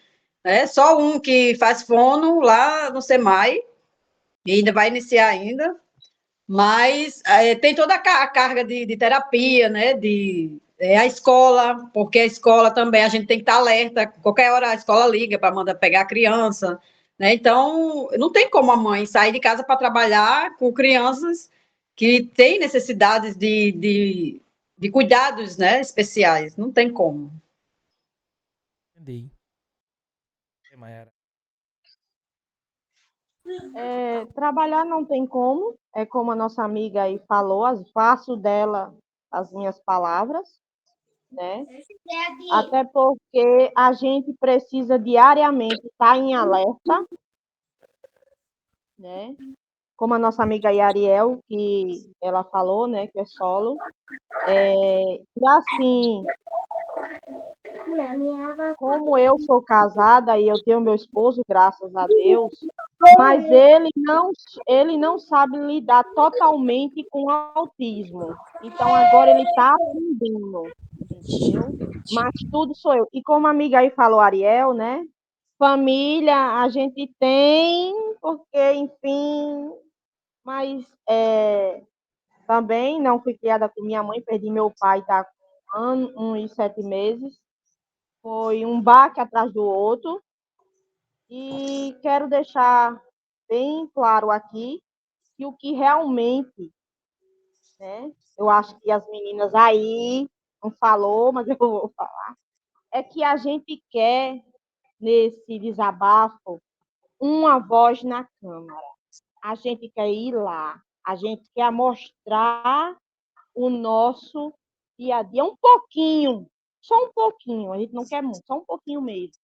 Só um que faz fono lá no SEMAI, e ainda vai iniciar ainda, mas tem toda a carga de terapia, né? A escola, porque a escola também a gente tem que estar alerta, qualquer hora a escola liga para mandar pegar a criança, né? Então, não tem como a mãe sair de casa para trabalhar com crianças que têm necessidades de cuidados, né, especiais, não tem como. Entendi. Mayara. Trabalhar não tem como, é como a nossa amiga aí falou, faço dela as minhas palavras, né? Até porque a gente precisa diariamente estar em alerta, né? Como a nossa amiga aí, Ariel, que ela falou, né, que é solo. E assim, como eu sou casada e eu tenho meu esposo, graças a Deus, mas ele não sabe lidar totalmente com o autismo. Então agora ele está aprendendo, entendeu? Mas tudo sou eu. E como a amiga aí falou, Ariel, né? Família a gente tem, porque, enfim, mas também não fui criada com minha mãe, perdi meu pai, tá com 1 ano e 7 meses. Foi um baque atrás do outro. E quero deixar bem claro aqui que o que realmente, né, eu acho que as meninas aí não falou, mas eu vou falar, é que a gente quer, nesse desabafo, uma voz na Câmara. A gente quer ir lá, a gente quer mostrar o nosso dia a dia, um pouquinho, só um pouquinho, a gente não quer muito, só um pouquinho mesmo.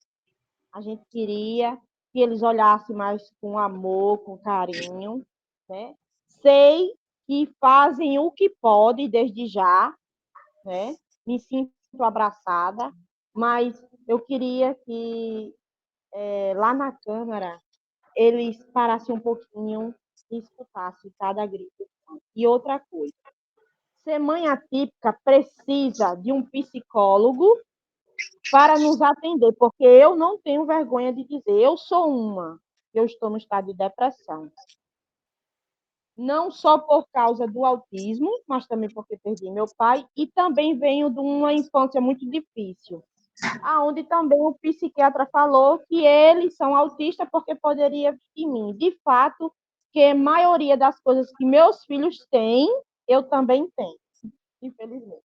A gente queria que eles olhassem mais com amor, com carinho, né? Sei que fazem o que podem desde já, né? Me sinto abraçada, mas eu queria que lá na Câmara eles parassem um pouquinho e escutassem cada grito. E outra coisa, ser mãe atípica precisa de um psicólogo para nos atender, porque eu não tenho vergonha de dizer, eu sou eu estou no estado de depressão. Não só por causa do autismo, mas também porque perdi meu pai, e também venho de uma infância muito difícil, aonde também o psiquiatra falou que eles são autistas porque poderia vir em mim. De fato, porque a maioria das coisas que meus filhos têm, eu também tenho, infelizmente.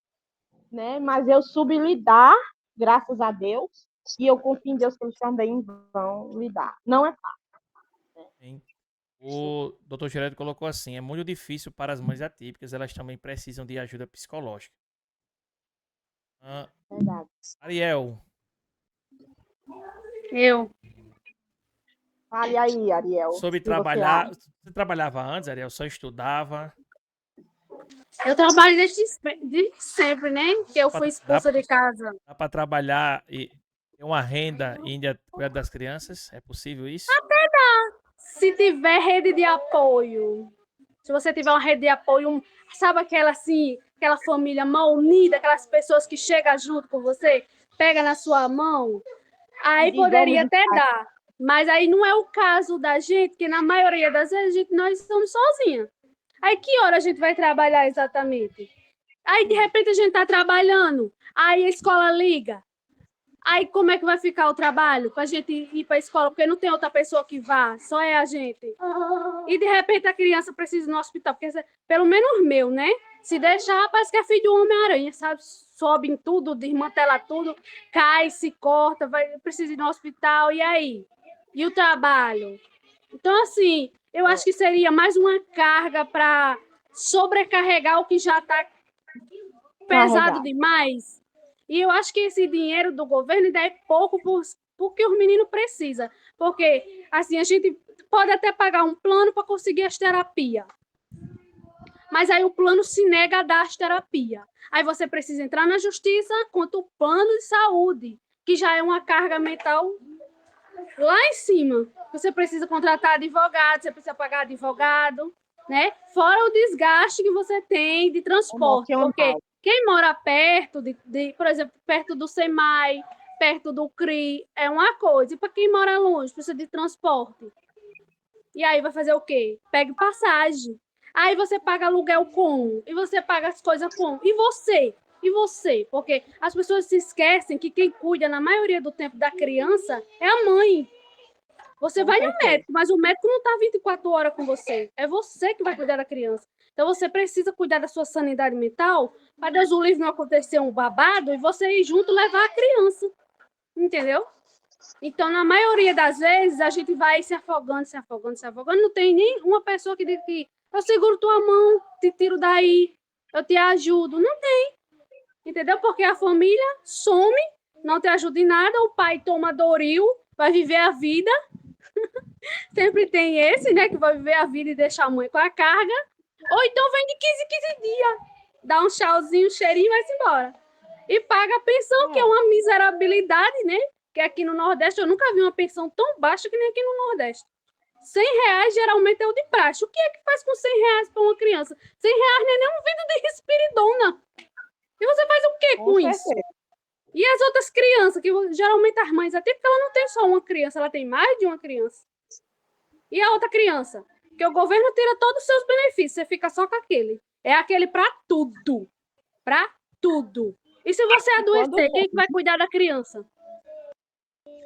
Né? Mas eu soube lidar, graças a Deus, e eu confio em Deus que eles também vão lidar. Não é Sim. O Dr. Geraldo colocou assim: é muito difícil para as mães atípicas, elas também precisam de ajuda psicológica. Ah, verdade. Ariel, Eu. Fale aí, Ariel, sobre o que você trabalhar. acha? Você trabalhava antes, Ariel? Só estudava? Eu trabalho desde sempre, né? Que eu Dá fui pra, expulsa de casa. dá pra trabalhar e ter uma renda e ainda cuidar das crianças? É possível isso? Se tiver rede de apoio, se você tiver uma rede de apoio, sabe aquela assim, aquela família mal unida, aquelas pessoas que chegam junto com você, pega na sua mão, aí Digamos poderia de até dar. Mas aí não é o caso da gente, que na maioria das vezes nós estamos sozinhas. Aí que hora a gente vai trabalhar exatamente? Aí de repente a gente está trabalhando, aí a escola liga. Aí como é que vai ficar o trabalho para a gente ir para a escola? Porque não tem outra pessoa que vá, só é a gente. E de repente a criança precisa ir no hospital, porque pelo menos meu, né? Se deixar, parece que é filho do Homem-Aranha, sabe? Sobe em tudo, desmantela tudo, cai, se corta, precisa ir no hospital, e aí? E o trabalho? Então, assim, eu acho que seria mais uma carga para sobrecarregar o que já está pesado carregar. demais. E eu acho que esse dinheiro do governo ainda é pouco porque os meninos precisam. Porque, assim, a gente pode até pagar um plano para conseguir as terapias. Mas aí o plano se nega a dar as terapias. Aí você precisa entrar na justiça contra o plano de saúde, que já é uma carga mental lá em cima. Você precisa contratar advogado, você precisa pagar advogado, né? Fora o desgaste que você tem de transporte. Porque Emocional. quem mora perto, por exemplo, perto do SEMAI, perto do CRI, é uma coisa. E para quem mora longe, precisa de transporte. E aí vai fazer o quê? Pega passagem. Aí você paga aluguel como? E você paga as coisas como? E você? E você? Porque as pessoas se esquecem que quem cuida, na maioria do tempo, da criança é a mãe. Você Com vai no certeza. médico, mas o médico não está 24 horas com você. É você que vai cuidar da criança. Então você precisa cuidar da sua sanidade mental para Deus o livre não acontecer um babado e você ir junto levar a criança. Entendeu? Então, na maioria das vezes, a gente vai se afogando, se afogando, se afogando. Não tem nem uma pessoa que diz que eu seguro tua mão, te tiro daí, eu te ajudo. Não tem. Entendeu? Porque a família some, não te ajuda em nada, o pai toma Doril, vai viver a vida. Sempre tem esse, né, que vai viver a vida e deixar a mãe com a carga. Ou então vem de 15 em 15 dias, dá um tchauzinho, um cheirinho e vai-se embora. E paga a pensão, que é uma miserabilidade, né? Que aqui no Nordeste eu nunca vi uma pensão tão baixa que nem aqui no Nordeste. R$ 100 geralmente é o de praxe. O que é que faz com R$ 100 para uma criança? R$ 100 não é nem um vidro de Respiridona. E você faz o que Com com isso? certeza. E as outras crianças, que geralmente as mães, até porque ela não tem só uma criança, ela tem mais de uma criança. E a outra criança? Que o governo tira todos os seus benefícios, você fica só com aquele. É aquele para tudo. Para tudo. E se você E quando adoecer, quem é que vai cuidar da criança?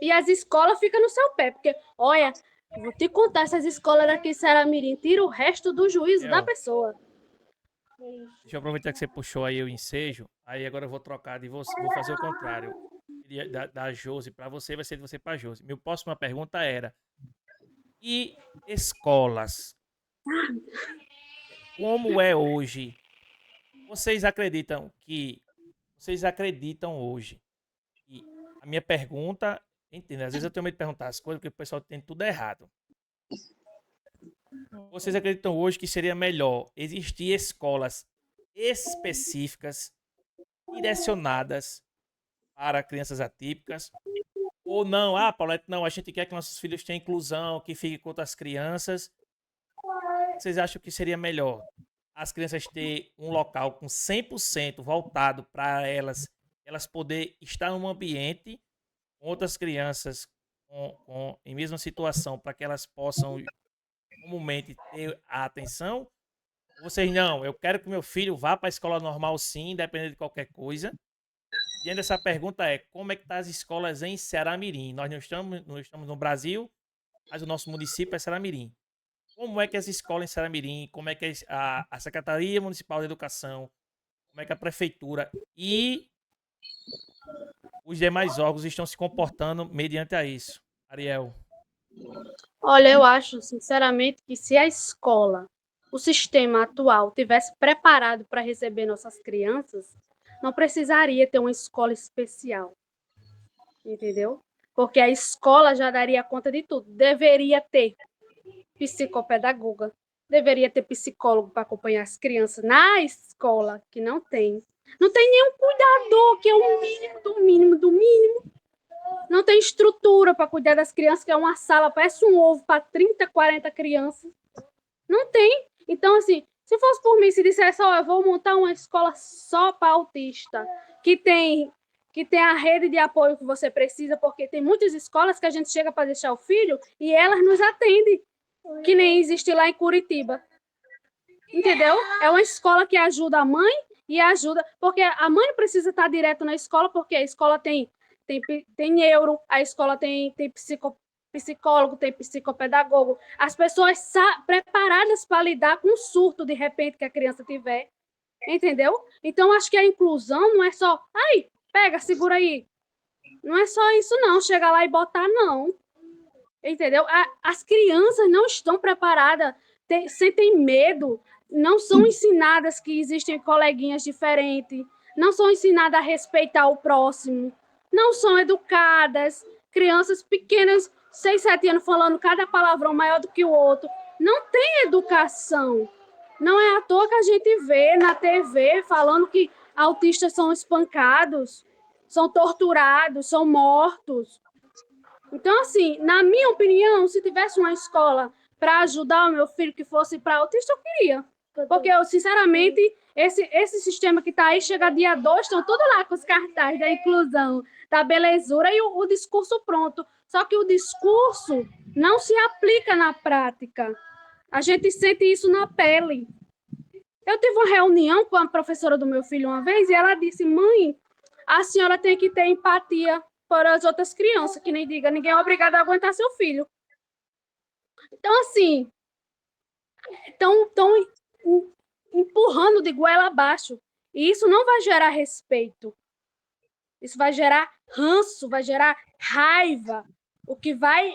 E as escolas ficam no seu pé, porque, olha, vou te contar, essas escolas daqui em Saramirim tiram o resto do juízo da Ariel, pessoa. deixa eu aproveitar que você puxou aí o ensejo. Aí agora eu vou trocar de você. Vou fazer o contrário. Da Josi para você, vai ser de você para Josi. Minha próxima pergunta era: e escolas? Como é hoje? Vocês acreditam que. Vocês acreditam hoje? E a minha pergunta. Entenda, às vezes eu tenho medo de perguntar as coisas porque o pessoal tem tudo errado. Vocês acreditam hoje que seria melhor existir escolas específicas, direcionadas para crianças atípicas? Ou não? Ah, Paulette, não, a gente quer que nossos filhos tenham inclusão, que fiquem com outras crianças. Vocês acham que seria melhor as crianças ter um local com 100% voltado para elas poder estar num ambiente com outras crianças em mesma situação, para que elas possam comumente ter a atenção? Vocês não, eu quero que meu filho vá para a escola normal sim, independente de qualquer coisa. Diante dessa pergunta como é que tá as escolas em Ceará-Mirim? Nós não estamos no Brasil, mas o nosso município é Ceará-Mirim. como é que as escolas em Saramirim, como é que a Secretaria Municipal de Educação, como é que a Prefeitura e os demais órgãos estão se comportando mediante a isso. Ariel. Olha, eu acho, sinceramente, que se a escola, o sistema atual, tivesse preparado para receber nossas crianças, não precisaria ter uma escola especial, entendeu? Porque a escola já daria conta de tudo. Deveria ter psicopedagoga, deveria ter psicólogo para acompanhar as crianças na escola, que não tem. Não tem nenhum cuidador, que é o mínimo do mínimo do mínimo. Não tem estrutura para cuidar das crianças, que é uma sala, parece um ovo para 30, 40 crianças. Não tem. Então, assim, se fosse por mim, se dissesse, ó, eu vou montar uma escola só para autista, que tem a rede de apoio que você precisa, porque tem muitas escolas que a gente chega para deixar o filho e elas nos atendem, que nem existe lá em Curitiba. Entendeu? É uma escola que ajuda a mãe e ajuda, porque a mãe não precisa estar direto na escola, porque a escola tem neuro, a escola tem psicólogo, tem psicopedagogo, as pessoas preparadas para lidar com um surto de repente que a criança tiver, entendeu? Então, acho que a inclusão não é só, ai, pega, segura aí. Não é só isso, não, chegar lá e botar, não. Entendeu? As crianças não estão preparadas, sentem medo, não são ensinadas que existem coleguinhas diferentes, não são ensinadas a respeitar o próximo, não são educadas, crianças pequenas, 6, 7 anos, falando cada palavrão maior do que o outro. Não tem educação. Não é à toa que a gente vê na TV falando que autistas são espancados, são torturados, são mortos. Então, assim, na minha opinião, se tivesse uma escola para ajudar o meu filho que fosse para autista, eu queria. Porque eu, sinceramente, esse sistema que está aí, chega dia 2, estão tudo lá com os cartazes da inclusão, da belezura e o discurso pronto. Só que o discurso não se aplica na prática. A gente sente isso na pele. Eu tive uma reunião com a professora do meu filho uma vez e ela disse, mãe, a senhora tem que ter empatia para as outras crianças, que nem diga, ninguém é obrigado a aguentar seu filho. Então, assim, estão empurrando de goela abaixo. E isso não vai gerar respeito. Isso vai gerar ranço, vai gerar raiva. O que vai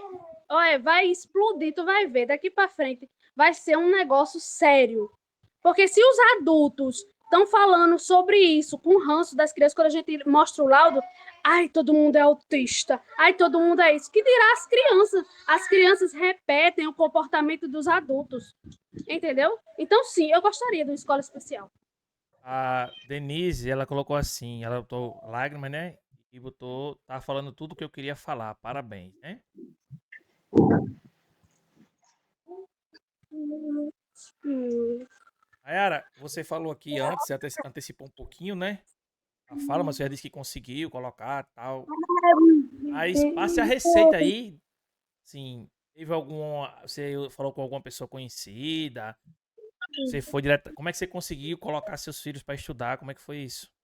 explodir, tu vai ver, daqui para frente, vai ser um negócio sério. Porque se os adultos estão falando sobre isso com ranço das crianças, quando a gente mostra o laudo, ai, todo mundo é autista, ai, todo mundo é isso. Que dirá as crianças? As crianças repetem o comportamento dos adultos, entendeu? Então, sim, eu gostaria de uma escola especial. A Denise, ela colocou assim, ela botou lágrimas, né? E tá falando tudo o que eu queria falar. Parabéns, né? Ayara, você falou aqui antes, você antecipou um pouquinho, né? A fala, mas você já disse que conseguiu colocar tal. Mas passe a receita aí. Sim, teve alguma. Você falou com alguma pessoa conhecida? Você foi direto. Como é que você conseguiu colocar seus filhos para estudar? Como é que foi isso?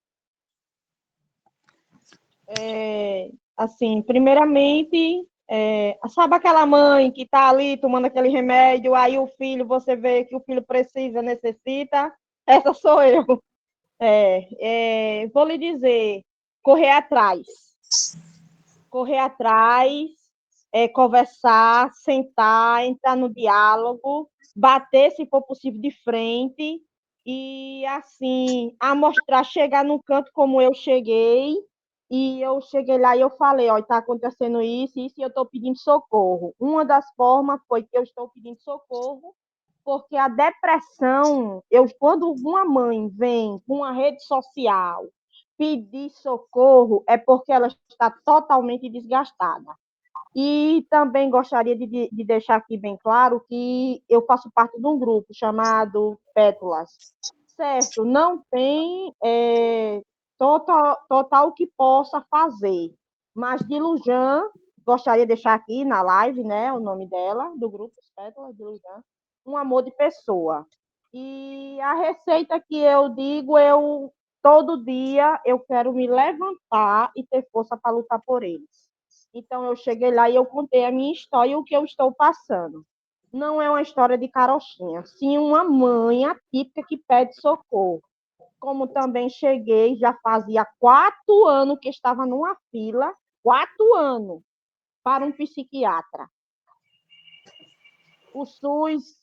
Assim, primeiramente, sabe aquela mãe que está ali tomando aquele remédio, aí o filho, você vê que o filho precisa, necessita? Essa sou eu. Vou lhe dizer, correr atrás, conversar, sentar, entrar no diálogo, bater, se for possível, de frente, e assim, mostrar, chegar num canto como eu cheguei, e eu cheguei lá e eu falei, ó, está acontecendo isso, e eu estou pedindo socorro. Uma das formas foi que eu estou pedindo socorro, porque a depressão, quando uma mãe vem com uma rede social pedir socorro, é porque ela está totalmente desgastada. E também gostaria de deixar aqui bem claro que eu faço parte de um grupo chamado Pétalas. Certo, não tem total que possa fazer, mas de Lujan, gostaria de deixar aqui na live, né, o nome dela, do grupo Pétalas de Lujan, um amor de pessoa. E a receita que eu digo, todo dia eu quero me levantar e ter força para lutar por eles. Então, eu cheguei lá e eu contei a minha história e o que eu estou passando. não é uma história de carochinha, sim uma mãe atípica que pede socorro. Como também cheguei, já fazia 4 anos que estava numa fila, 4 anos, para um psiquiatra. O SUS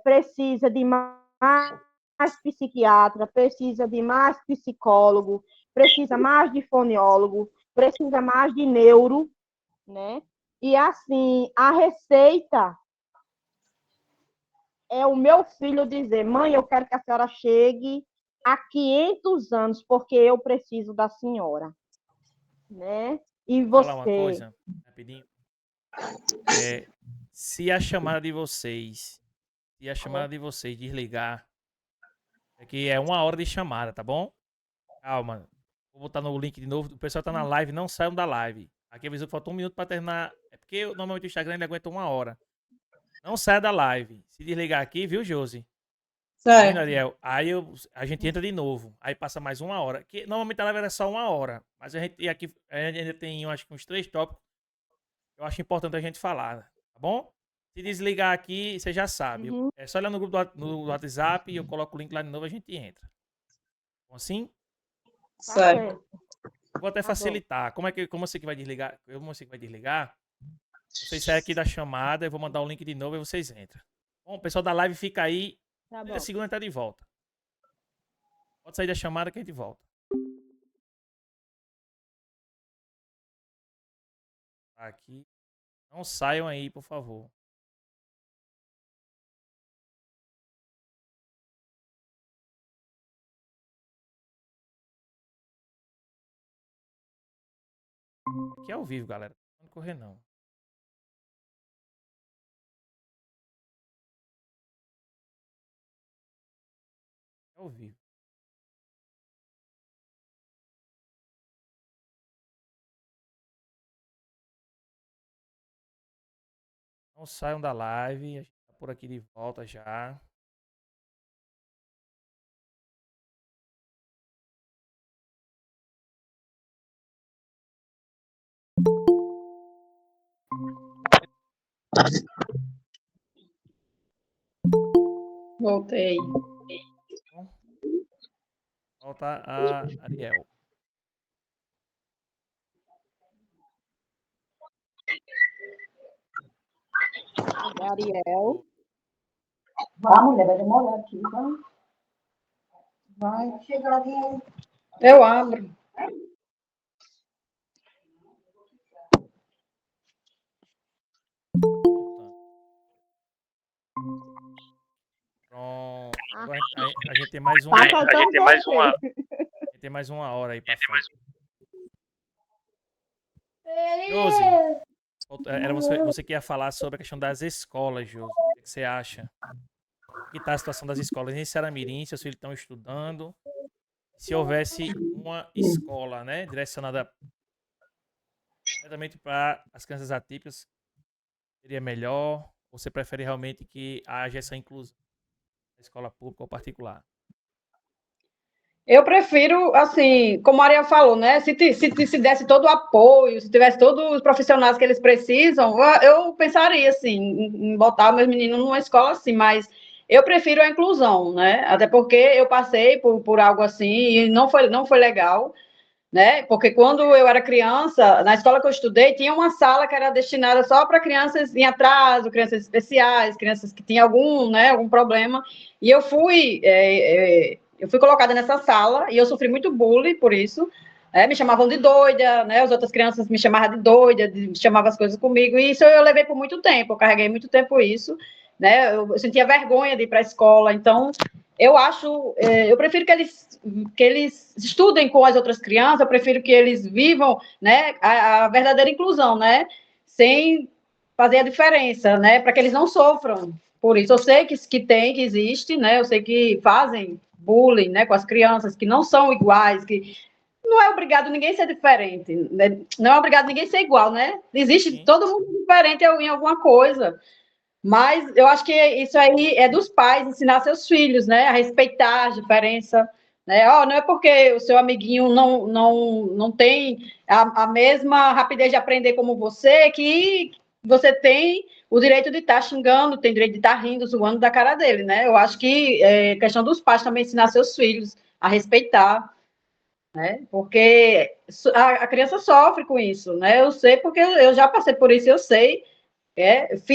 precisa de mais psiquiatra, precisa de mais psicólogo, precisa mais de fonoaudiólogo, precisa mais de neuro, né? E assim, a receita é o meu filho dizer: mãe, eu quero que a senhora chegue a 500 anos, porque eu preciso da senhora, né? E Vou falar uma você? coisa, rapidinho. Se a chamada de vocês, desligar, é que é 1 hora de chamada, tá bom? Calma. Vou botar no link de novo. O pessoal tá na live, não saiam da live. Aqui avisou que faltou 1 minuto pra terminar. É porque normalmente o Instagram ele aguenta 1 hora. Não saia da live. Se desligar aqui, viu, Josi? Tá vendo, Certo. Ariel? Aí a gente entra de novo. Aí passa mais 1 hora. Que normalmente a live era só 1 hora. Mas a gente aqui a gente ainda tem, eu acho que uns 3 tópicos. Eu acho importante a gente falar, tá bom? Se desligar aqui, você já sabe. Uhum, É só olhar no grupo no WhatsApp e eu coloco o link lá de novo, a gente entra. Bom, assim? tá Certo. certo. Vou até Tá bom. facilitar. Como você que vai desligar? Como você que vai desligar? Vocês saem aqui da chamada, eu vou mandar o link de novo e vocês entram. Bom, o pessoal da live fica aí. Tá bom. 30 segundos tá de volta. Pode sair da chamada que a gente volta. Aqui. Não saiam aí, por favor. Aqui é ao vivo, galera. Não pode correr, não. É ao vivo. Não saiam da live. A gente tá por aqui de volta já. Voltei. Bom, volta a Ariel. Ariel. Vai, mulher, vai demorar aqui, vai. Vai. Eu abro. Voltando. Pronto. Agora a gente tem mais uma. Tá faltando você. A gente tem mais 1 hora aí pra frente. Josi, era você que ia falar sobre a questão das escolas, Josi. O que você acha? Como que tá a situação das escolas em Saramirim? Seus filhos estão estudando? Se houvesse uma escola, né, direcionada diretamente para as crianças atípicas, seria melhor? Ou você prefere realmente que haja essa inclusão na escola pública ou particular? Eu prefiro, assim, como a Maria falou, né? Se desse todo o apoio, se tivesse todos os profissionais que eles precisam, eu pensaria, assim, em botar meus meninos numa escola assim, mas eu prefiro a inclusão, né? Até porque eu passei por algo assim e não foi legal, né? Porque quando eu era criança, na escola que eu estudei, tinha uma sala que era destinada só para crianças em atraso, crianças especiais, crianças que tinham algum, né, algum problema. E eu fui colocada nessa sala e eu sofri muito bullying por isso. Me chamavam de doida, né? As outras crianças me chamavam de doida, chamavam as coisas comigo. E isso eu levei por muito tempo, eu carreguei muito tempo isso, né? Eu sentia vergonha de ir para a escola. Então, eu prefiro que eles estudem com as outras crianças, eu prefiro que eles vivam, né, a verdadeira inclusão, né, sem fazer a diferença, né, para que eles não sofram por isso. Eu sei que existe, né, eu sei que fazem bullying, né, com as crianças que não são iguais, que não é obrigado ninguém ser diferente, né? Não é obrigado ninguém ser igual, né? Existe Sim. todo mundo diferente em alguma coisa. Mas eu acho que isso aí é dos pais ensinar seus filhos, né, a respeitar a diferença, né? Não é porque o seu amiguinho não tem a mesma rapidez de aprender como você que você tem o direito de estar xingando, tem o direito de estar rindo, zoando da cara dele, né? Eu acho que é questão dos pais também ensinar seus filhos a respeitar, né? Porque a criança sofre com isso, né? Eu sei porque eu já passei por isso, eu sei.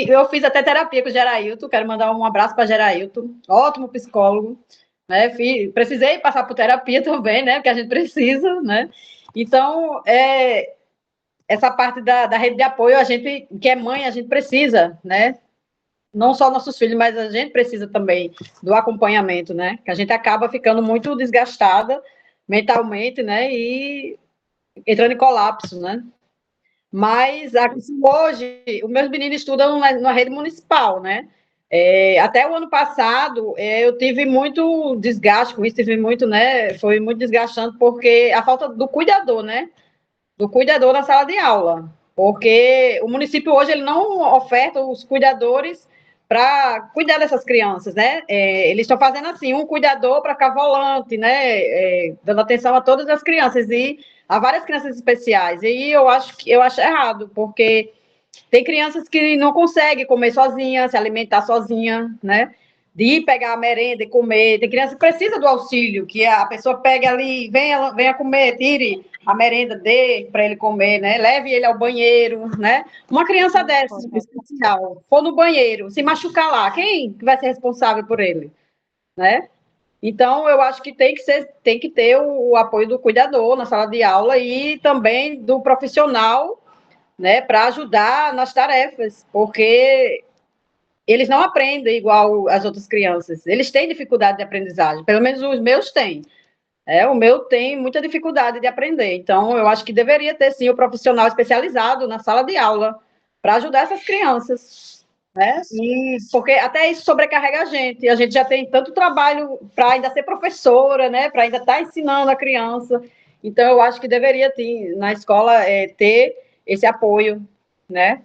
Eu fiz até terapia com o Gerailton, quero mandar um abraço para Gerailton, ótimo psicólogo, né? Precisei passar por terapia também, né? Porque a gente precisa, né? Então, essa parte da rede de apoio, a gente, que é mãe, a gente precisa, né? Não só nossos filhos, mas a gente precisa também do acompanhamento, né? Que a gente acaba ficando muito desgastada mentalmente, né? E entrando em colapso, né? Mas hoje, os meus meninos estudam na rede municipal, né? Até o ano passado, eu tive muito desgaste com isso, tive muito, né? Foi muito desgastante, porque a falta do cuidador, né? Do cuidador na sala de aula. Porque o município hoje ele não oferta os cuidadores para cuidar dessas crianças, né? Eles estão fazendo assim, um cuidador para ficar volante, né? Dando atenção a todas as crianças e a várias crianças especiais. E eu acho errado, porque tem crianças que não conseguem comer sozinha, se alimentar sozinha, né? De ir pegar a merenda e comer. Tem criança que precisa do auxílio, que a pessoa pega ali, venha comer, tire a merenda dele para ele comer, né? Leve ele ao banheiro, né? Uma criança dessa, especial, for no banheiro, se machucar lá, quem vai ser responsável por ele, né? Então, eu acho que tem que ter o apoio do cuidador na sala de aula e também do profissional, né, para ajudar nas tarefas, porque eles não aprendem igual as outras crianças. Eles têm dificuldade de aprendizagem, pelo menos os meus têm. O meu tem muita dificuldade de aprender. Então, eu acho que deveria ter, sim, o profissional especializado na sala de aula para ajudar essas crianças. Né? E porque até isso sobrecarrega a gente. A gente já tem tanto trabalho para ainda ser professora, né? Para ainda estar ensinando a criança. Então, eu acho que deveria ter, na escola ter esse apoio, né?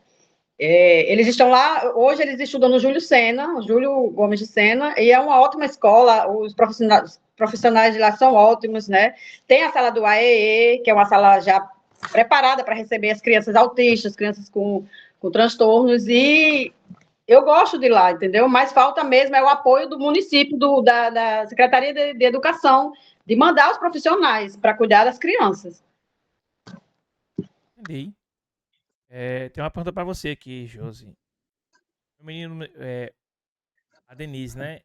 Eles estão lá, hoje eles estudam no Júlio Sena, Júlio Gomes de Sena, e é uma ótima escola, os profissionais de lá são ótimos, né? Tem a sala do AEE, que é uma sala já preparada para receber as crianças autistas, crianças com transtornos, e eu gosto de lá, entendeu? Mas falta mesmo é o apoio do município, da Secretaria de Educação, de mandar os profissionais para cuidar das crianças. Entendi. Tem uma pergunta para você aqui, Josi. O menino, a Denise, né?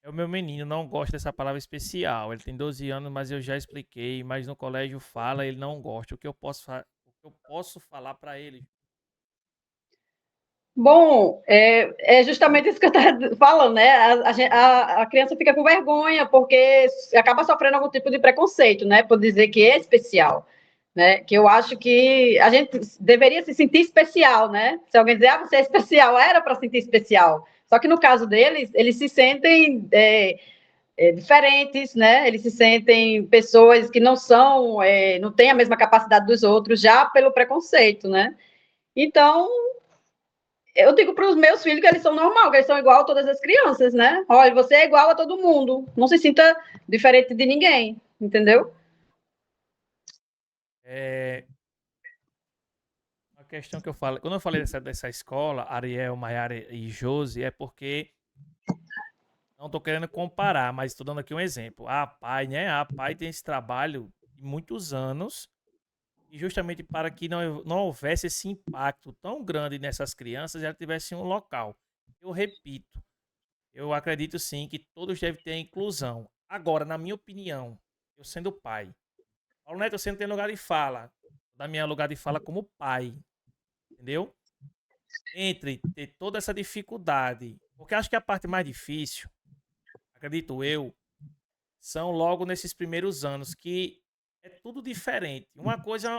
O meu menino não gosta dessa palavra especial. Ele tem 12 anos, mas eu já expliquei. Mas no colégio fala, ele não gosta. O que eu posso falar para ele? Bom, é justamente isso que eu estava falando, né? A criança fica com vergonha porque acaba sofrendo algum tipo de preconceito, né? Por dizer que é especial, né? Que eu acho que a gente deveria se sentir especial, né? Se alguém dizer, você é especial, era para sentir especial. Só que no caso deles, eles se sentem diferentes, né? Eles se sentem pessoas que não são, não têm a mesma capacidade dos outros, já pelo preconceito, né? Então, eu digo para os meus filhos que eles são normal, que eles são igual a todas as crianças, né? Olha, você é igual a todo mundo. Não se sinta diferente de ninguém, entendeu? Uma questão que eu falo, quando eu falei dessa escola, Ariel, Maiara e Josi, é porque não estou querendo comparar, mas estou dando aqui um exemplo. A PAI, né? A PAI tem esse trabalho de muitos anos e justamente para que não houvesse esse impacto tão grande nessas crianças, ela tivesse um local. Eu repito, eu acredito sim que todos devem ter inclusão. Agora, na minha opinião, eu sendo pai, Paulo Neto, você não tem lugar de fala. Da minha lugar de fala como pai, entendeu? Entre ter toda essa dificuldade, porque acho que a parte mais difícil, acredito eu, são logo nesses primeiros anos, que é tudo diferente. Uma coisa,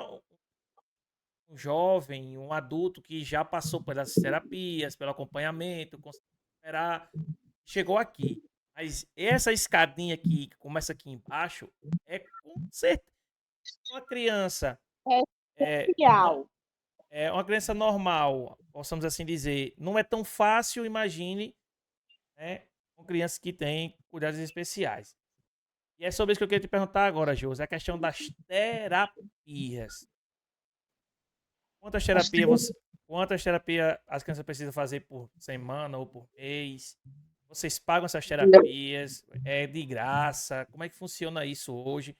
um jovem, um adulto que já passou pelas terapias, pelo acompanhamento, conseguiu superar, chegou aqui. Mas essa escadinha aqui, que começa aqui embaixo, é com certeza uma criança. Especial. Uma criança normal, possamos assim dizer, não é tão fácil, imagine, né, com crianças que têm cuidados especiais. E é sobre isso que eu queria te perguntar agora, Josi, a questão das terapias. Quantas terapias você, quantas terapias as crianças precisam fazer por semana ou por mês? Vocês pagam essas terapias? É de graça? Como é que funciona isso hoje?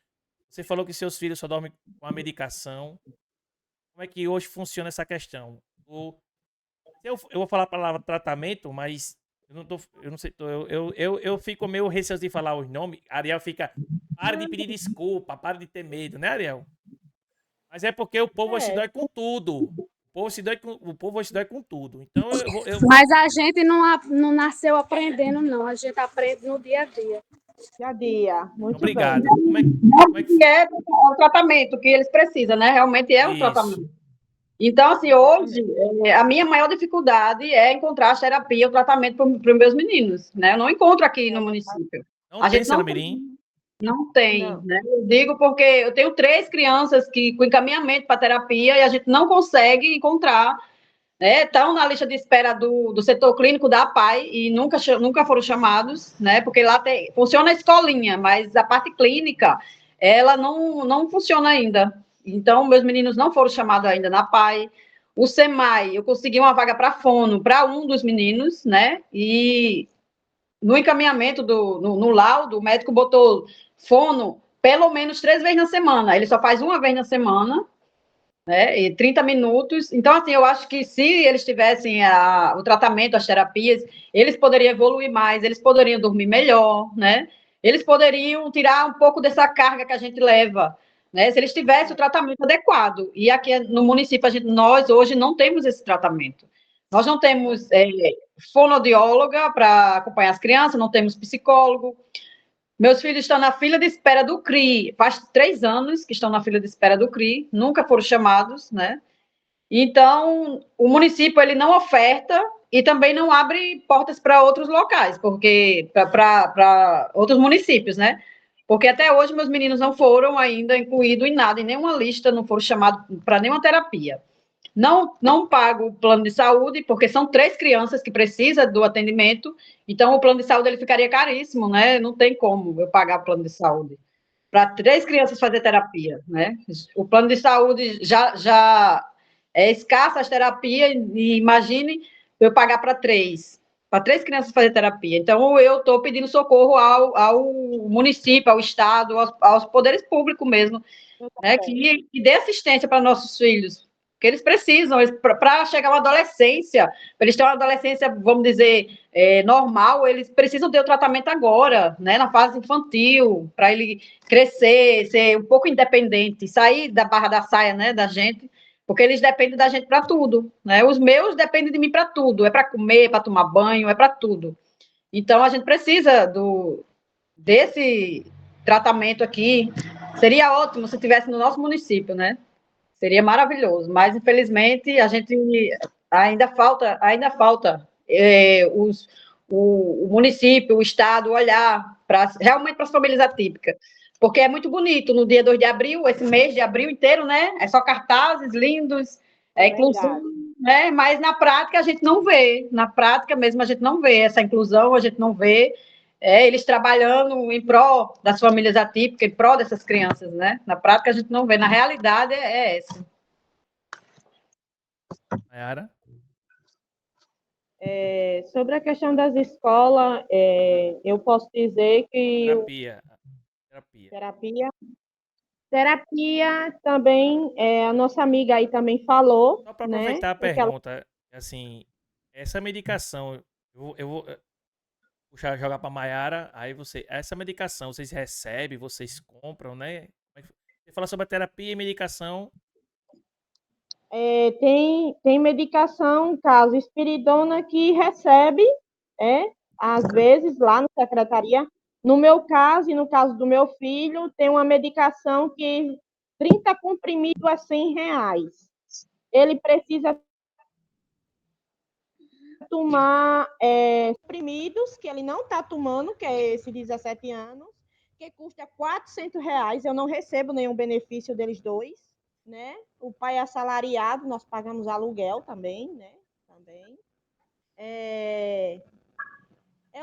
Você falou que seus filhos só dormem com a medicação. Como é que hoje funciona essa questão? Eu vou falar a palavra tratamento, mas eu não sei, eu fico meio receoso de falar os nomes. Ariel fica, para de pedir desculpa, para de ter medo, né, Ariel? Mas é porque o povo se dói com tudo. O povo se dói com tudo. Então Mas a gente não nasceu aprendendo, não. A gente aprende no dia a dia. Dia a dia. Muito Obrigado. bem. Como é que Que é o tratamento que eles precisam, né? Realmente é um isso? tratamento. Então, assim, hoje, a minha maior dificuldade é encontrar a terapia, o tratamento para os meus meninos, né? Eu não encontro aqui no município. Não A tem gente não Mirim? não tem, Não. né? Eu digo porque eu tenho 3 crianças que com encaminhamento para terapia e a gente não consegue encontrar, né? Estão na lista de espera do setor clínico da APAE e nunca foram chamados, né? Porque lá funciona a escolinha, mas a parte clínica, ela não funciona ainda. Então, meus meninos não foram chamados ainda na APAE. O SEMAI, eu consegui uma vaga para fono para um dos meninos, né? E no encaminhamento no laudo, o médico botou fono pelo menos 3 vezes na semana. Ele só faz uma vez na semana, né? E 30 minutos. Então, assim, eu acho que se eles tivessem o tratamento, as terapias, eles poderiam evoluir mais, eles poderiam dormir melhor, né? Eles poderiam tirar um pouco dessa carga que a gente leva, né? Se eles tivessem o tratamento adequado. E aqui no município, nós hoje não temos esse tratamento. Nós não temos fonoaudióloga para acompanhar as crianças, não temos psicólogo. Meus filhos estão na fila de espera do CRI, faz 3 anos que estão na fila de espera do CRI, nunca foram chamados, né? Então, o município ele não oferta e também não abre portas para outros locais, porque para outros municípios, né? Porque até hoje meus meninos não foram ainda incluídos em nada, em nenhuma lista, não foram chamados para nenhuma terapia. Não pago o plano de saúde, porque são 3 crianças que precisam do atendimento, então o plano de saúde ele ficaria caríssimo, né? Não tem como eu pagar o plano de saúde para 3 crianças fazer terapia, né? O plano de saúde já é escassa as terapias, e imagine eu pagar para 3 crianças fazer terapia. Então, eu estou pedindo socorro ao município, ao Estado, aos poderes públicos mesmo, né, que dê assistência para nossos filhos, que eles precisam, para chegar à adolescência, para eles terem uma adolescência, vamos dizer, normal, eles precisam ter o tratamento agora, né, na fase infantil, para ele crescer, ser um pouco independente, sair da barra da saia, né, da gente, porque eles dependem da gente para tudo, né, os meus dependem de mim para tudo, é para comer, para tomar banho, é para tudo. Então, a gente precisa desse tratamento aqui. Seria ótimo se tivesse no nosso município, né? Seria maravilhoso, mas infelizmente a gente ainda falta o município, o estado olhar realmente para as famílias atípicas, porque é muito bonito no dia 2 de abril, esse mês de abril inteiro, né? É só cartazes lindos, inclusão, né? Mas na prática a gente não vê, na prática mesmo a gente não vê essa inclusão, a gente não vê eles trabalhando em prol das famílias atípicas, em prol dessas crianças, né? Na prática a gente não vê, na realidade é essa. Mayara? Sobre a questão das escolas, eu posso dizer que terapia também, a nossa amiga aí também falou, Só para né? aproveitar a Porque ela pergunta, assim, essa medicação, eu vou jogar para Mayara, aí essa medicação vocês recebem, vocês compram, né? Você fala sobre a terapia e medicação. tem medicação, caso Espiridona, que recebe, às vezes, lá na secretaria. No meu caso e no caso do meu filho, tem uma medicação que 30 comprimidos a R$ 100. Ele precisa tomar comprimidos que ele não está tomando, que é esse 17 anos, que custa R$ 400. Eu não recebo nenhum benefício deles dois, né? O pai é assalariado, nós pagamos aluguel também, né? Também. É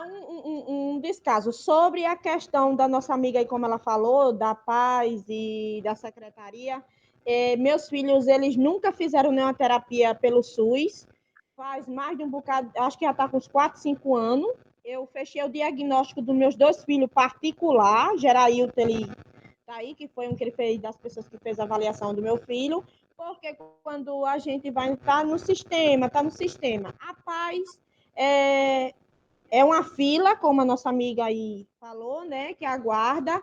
um descaso. Sobre a questão da nossa amiga aí, como ela falou, da paz e da secretaria, Meus filhos, eles nunca fizeram nenhuma terapia pelo SUS. Faz mais de um bocado, acho que já está com uns 4, 5 anos. Eu fechei o diagnóstico dos meus 2 filhos particular, Gerailton, ele tá aí, que foi um que ele fez, das pessoas que fez a avaliação do meu filho, porque quando a gente vai estar no sistema, Rapaz, é uma fila, como a nossa amiga aí falou, né, que aguarda.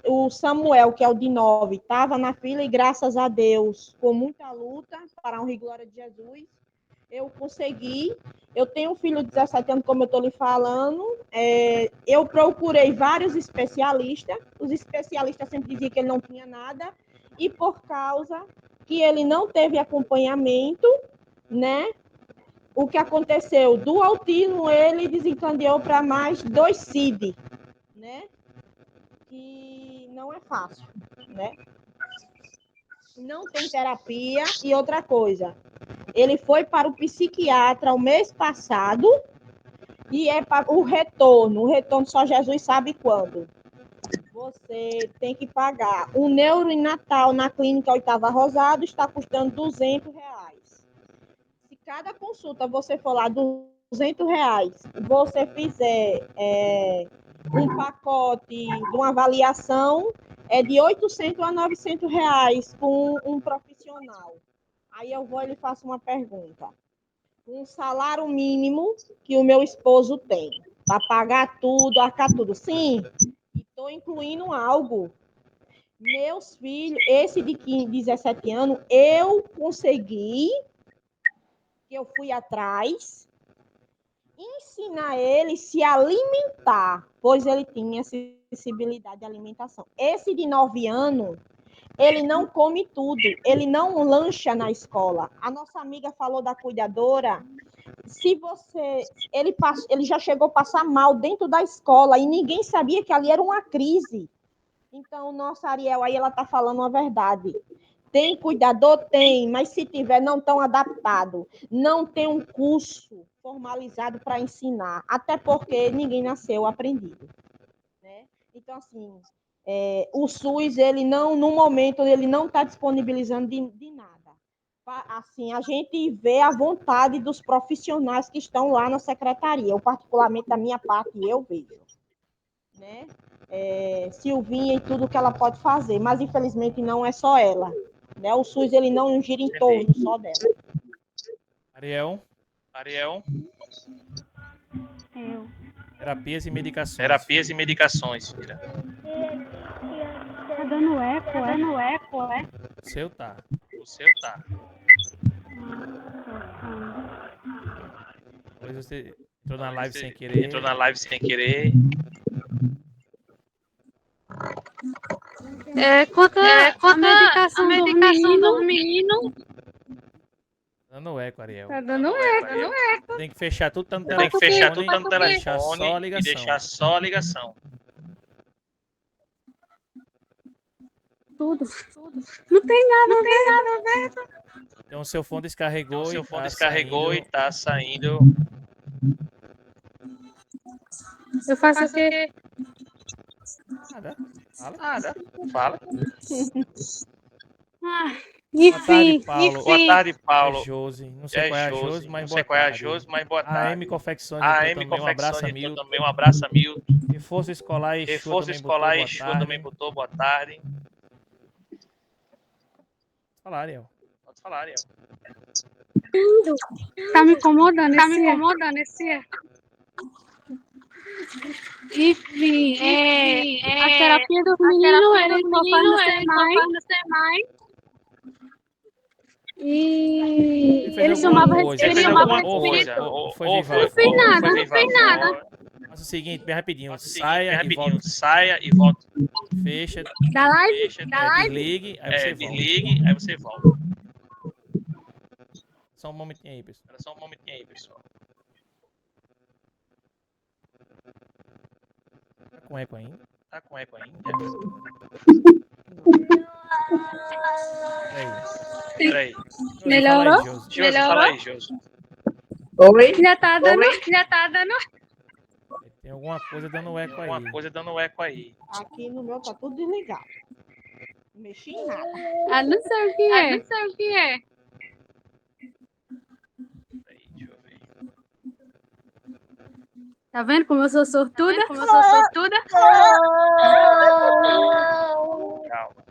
O Samuel, que é o de 9, estava na fila e, graças a Deus, com muita luta, para a honra e glória de Jesus, eu consegui. Eu tenho um filho de 17 anos, como eu estou lhe falando. Eu procurei vários especialistas. Os especialistas sempre diziam que ele não tinha nada. E por causa que ele não teve acompanhamento, né? O que aconteceu? Do autismo, ele desencadeou para mais 2 CID, né? Que não é fácil, né? Não tem terapia. E outra coisa, ele foi para o psiquiatra o mês passado e é para o retorno. O retorno só Jesus sabe quando. Você tem que pagar. Um neurinatal na clínica Oitava Rosado está custando R$ 200. Se cada consulta você for lá R$ 200, você fizer um pacote de uma avaliação, é de R$ 800 a R$ 900 com um profissional. Aí eu vou e lhe faço uma pergunta. Um salário mínimo que o meu esposo tem, para pagar tudo, arcar tudo. Sim, estou incluindo algo. Meus filhos, esse de 15, 17 anos, eu consegui, que eu fui atrás, ensinar ele a se alimentar, pois ele tinha sensibilidade à alimentação. Esse de 9 anos, ele não come tudo, ele não lancha na escola. A nossa amiga falou da cuidadora. Se você, ele já chegou a passar mal dentro da escola e ninguém sabia que ali era uma crise. Então, nossa Ariel, aí ela está falando a verdade. Tem cuidador? Tem, mas se tiver, não tão adaptado. Não tem um curso formalizado para ensinar, até porque ninguém nasceu aprendido, né? Então, assim, o SUS, ele não, no momento, ele não está disponibilizando de nada. Assim, a gente vê a vontade dos profissionais que estão lá na secretaria. Eu, particularmente, da minha parte, eu vejo, né? Silvinha e tudo que ela pode fazer, mas infelizmente não é só ela, né? O SUS, ele não gira em torno só dela. Ariel, Eu. terapias e medicações. Filha. Tá dando eco, O seu tá. O seu tá. Talvez você entrou na live sem querer. Entrou na live sem querer. Quanto a medicação do menino, Dando eco, Ariel. tá dando eco. Tem que fechar tudo tanto Tem que telefone. fechar tudo no e deixar só a telefone e ligação. deixar só a ligação. Tudo. Não tem nada. Então, o seu fone descarregou. Seu e fone tá descarregou saindo... e tá saindo. Eu faço o quê? Nada. Fala. Nada. Fala. Boa tarde, Enfim. Paulo. Boa tarde, É Paulo. Josi. Não sei qual é a Josi, mas Não boa sei qual é a tarde. Josi, mas boa A tarde. M Confecções, A então, M também um abraço, Confecções, amigo. então, também um abraço, amigo. Reforço Escolar e Exu Reforço também botou Escolar e boa Exu tarde. também botou boa tarde. Fala, Ariel. Pode falar, Ariel. Tá me incomodando esse erro. Enfim, a terapia dos meninos, ele só faz no SEMAI. E fez ele alguma chamava coisa? Você fez Espírito. alguma coisa? Ou foi Ou viva foi, fora? não fez nada. Faça o seguinte, bem rapidinho. Faça o seguinte, Saia bem e rapidinho. volta. Saia e volta. Fecha. Da live? Desligue, aí você volta. Desligue, aí você volta. Só um momentinho aí, pessoal. Espera só um momentinho aí, pessoal. Tá com eco ainda? Tá com eco ainda? Peraí. Melhorou? Josi, fala aí, Josi. Oi? Já tá dando. Tem alguma coisa dando eco aí. Alguma coisa dando eco aí. Aqui no meu tá tudo desligado. Mexi em nada. Ah, não sei o que Ah, é. não sei o que é. Peraí, deixa eu ver. Tá vendo como eu sou sortuda? Como eu sou sortuda? Calma.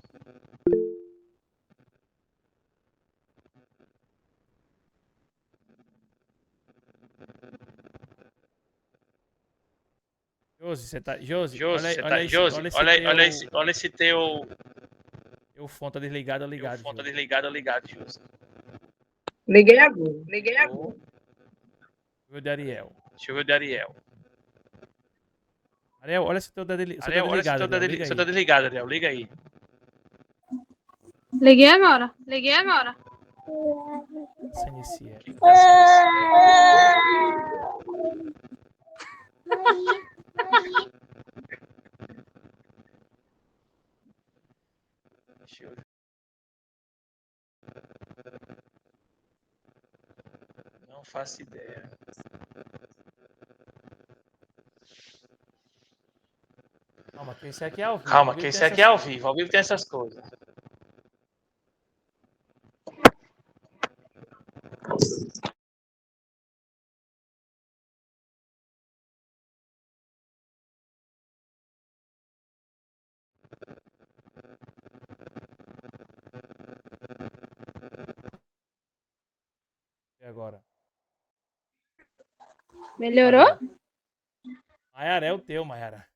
Josi, você tá. Josi, Josi, olha, você olha tá. esse, Josi, olha esse olha, teu. olha esse teu. Teu fone tá desligado ou Teu ligado, fone tá Josi? desligado ou ligado, Josi? Liguei agora. Liguei agora. Viu de Ariel. Deixa eu ver o de Ariel. Ariel, olha se teu tá desligado, Ariel, olha se Ariel. tá Liga aí. desligado, Ariel. Liga aí. Liguei agora. Liguei agora. Se inicia. Quem tá sendo Deixa eu ver. Não faço ideia. Calma, que esse aqui é ao vivo. Calma, ao vivo que tem esse aqui é essas ao coisas. vivo. Ao vivo tem essas coisas. E agora? Melhorou? Mayara, é o teu, Mayara.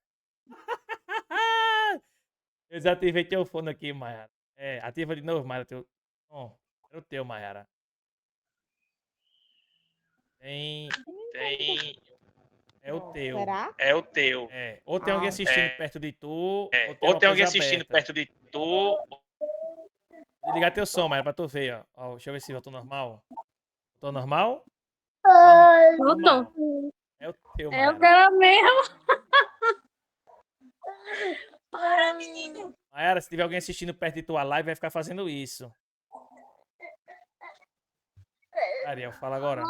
Eu desativei teu fone aqui, Mayara. É, ativa de novo, Mayara. Teu... Bom, é o teu, Mayara. Tem. É o teu. Será? É o teu. É. Ou tem alguém assistindo É. perto de tu, É. ou tem Ou uma tem alguém coisa assistindo aberta. perto de tu. Vou ligar teu som, Mayara, pra tu ver, ó. Ó, deixa eu ver se voltou normal. Voltou normal? Voltou. É o teu, É o Mayara. dela mesmo. Mayara, se tiver alguém assistindo perto de tua live, vai ficar fazendo isso. Ariel, fala agora.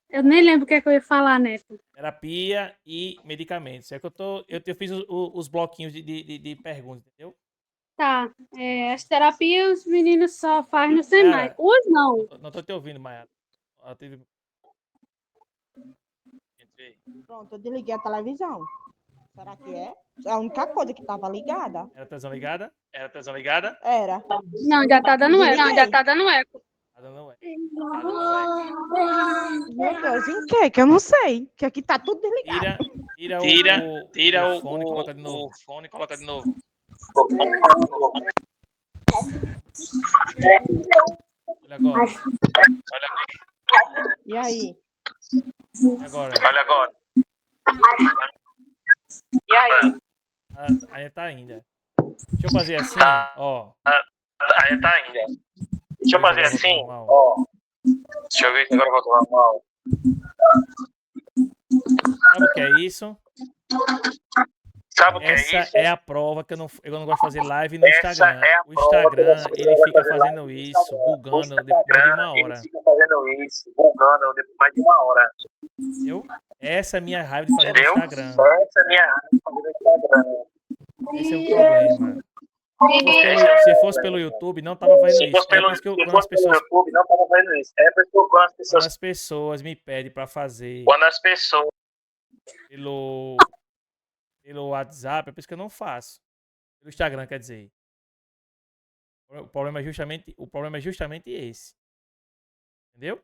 Eu nem lembro o que é que eu ia falar, Neto. Terapia e medicamentos. É que eu fiz os bloquinhos de perguntas, entendeu? Tá. As terapias os meninos só fazem no Senai. Mayara, Os não. Não tô te ouvindo, Mayara. Pronto, eu desliguei a televisão. Será que é? É a única coisa que estava ligada. Era a televisão ligada? Era a televisão ligada? Era. Não, já tá dando eco. Não, já tá dando eco. Tá dando ué. Tá dando eco. Meu Deus, em que? Que eu não sei. Que aqui tá tudo desligado. Tira o fone e coloca de novo. fone e coloca de novo. Olha agora. E aí? E agora. Olha agora. E aí? Aí tá ainda. Deixa eu fazer assim, ó. Aí tá ainda. Deixa eu fazer Agora assim, voltou normal. ó. Deixa eu ver se agora voltou normal. Sabe o que é isso? Sabe o que é Essa isso? é a prova que eu não gosto de fazer live no Essa Instagram. é a O prova que eu Instagram, não ele gosto fica de fazer fazendo live no isso, Instagram. bugando O depois de uma Instagram, hora. eles ficam fazendo isso, bugando depois mais de uma hora. Entendeu? Essa é a minha raiva de fazer no Entendeu? Instagram. Essa é a minha raiva de fazer no Instagram. Esse é o problema. Se fosse pelo YouTube, não tava fazendo Se isso. fosse É por pelo, isso que se quando fosse pelo YouTube, não tava fazendo isso. É por isso que quando as pessoas me pedem pra fazer quando as pessoas pelo WhatsApp, é por isso que eu não faço. Pelo Instagram, quer dizer. O problema é justamente esse. Entendeu?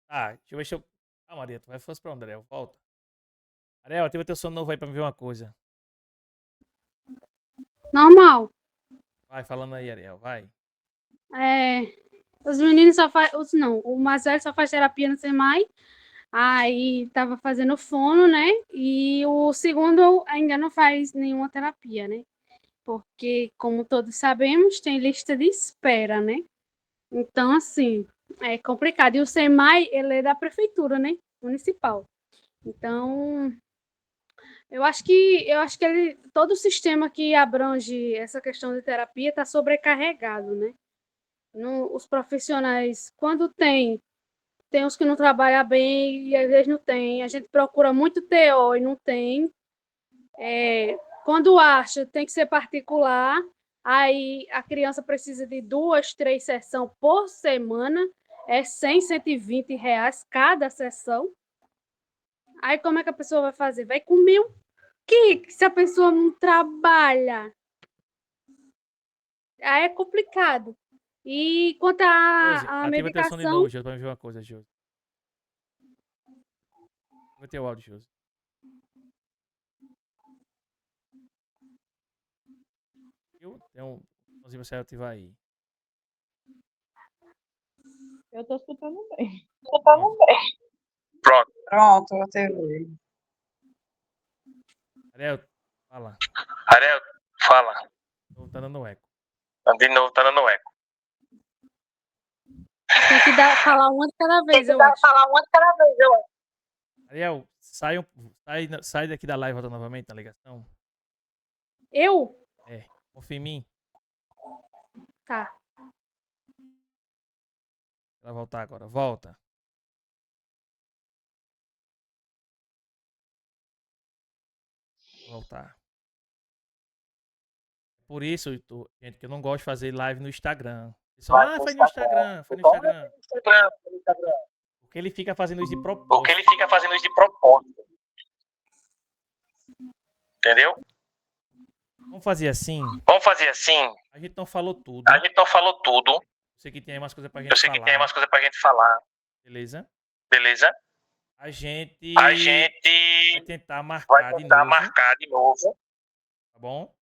Deixa eu ver se eu... Ah, Maria, tu vai fosse pra onde, Ariel? Volta. Ariel, ativa teu som novo aí pra me ver uma coisa. Normal. Vai, falando aí, Ariel, vai. Os meninos só fazem. Não, o mais velho só faz terapia no SEMAI. Aí tava fazendo fono, né? E o segundo ainda não faz nenhuma terapia, né? Porque, como todos sabemos, tem lista de espera, né? Então, assim, é complicado. E o SEMAI, ele é da prefeitura, né? Municipal. Então, eu acho que todo o sistema que abrange essa questão de terapia está sobrecarregado, né? Os profissionais, quando tem uns que não trabalham bem e às vezes não tem. A gente procura muito TO e não tem. Quando acha, tem que ser particular. Aí a criança precisa de 2, 3 sessões por semana. É 100, R$ 120 cada sessão. Aí como é que a pessoa vai fazer? Vai comer o quê se a pessoa não trabalha? Aí é complicado. E quanto Josi, à ativa teu som de medicação, novo, Josi, pra me ver uma coisa, Josi. Ativa teu áudio, Josi. Tem um somzinho pra você ativar aí. Eu tô escutando bem. Pronto. Pronto, eu TV. Ariel, fala. Ariel, fala. Tá dando eco. De novo, tá dando eco. tem que falar uma de cada vez, eu acho. falar uma de cada vez, eu acho. Ariel, sai daqui da live e volta novamente na ligação. Eu? Confia em mim. Tá. Vai voltar agora. Volta. Voltar. Por isso, gente, que eu não gosto de fazer live no Instagram. Pessoal, foi no Instagram, foi no Instagram. Porque ele fica fazendo isso de propósito. Porque ele fica fazendo isso de propósito. Entendeu? Vamos fazer assim. Vamos fazer assim. A gente não falou tudo. A gente não falou tudo. Eu sei que tem mais coisa pra gente Eu sei falar. que tem mais coisa pra gente falar. Beleza? Beleza? A gente A gente vai tentar marcar vai de tentar novo. marcar de novo. Tá bom?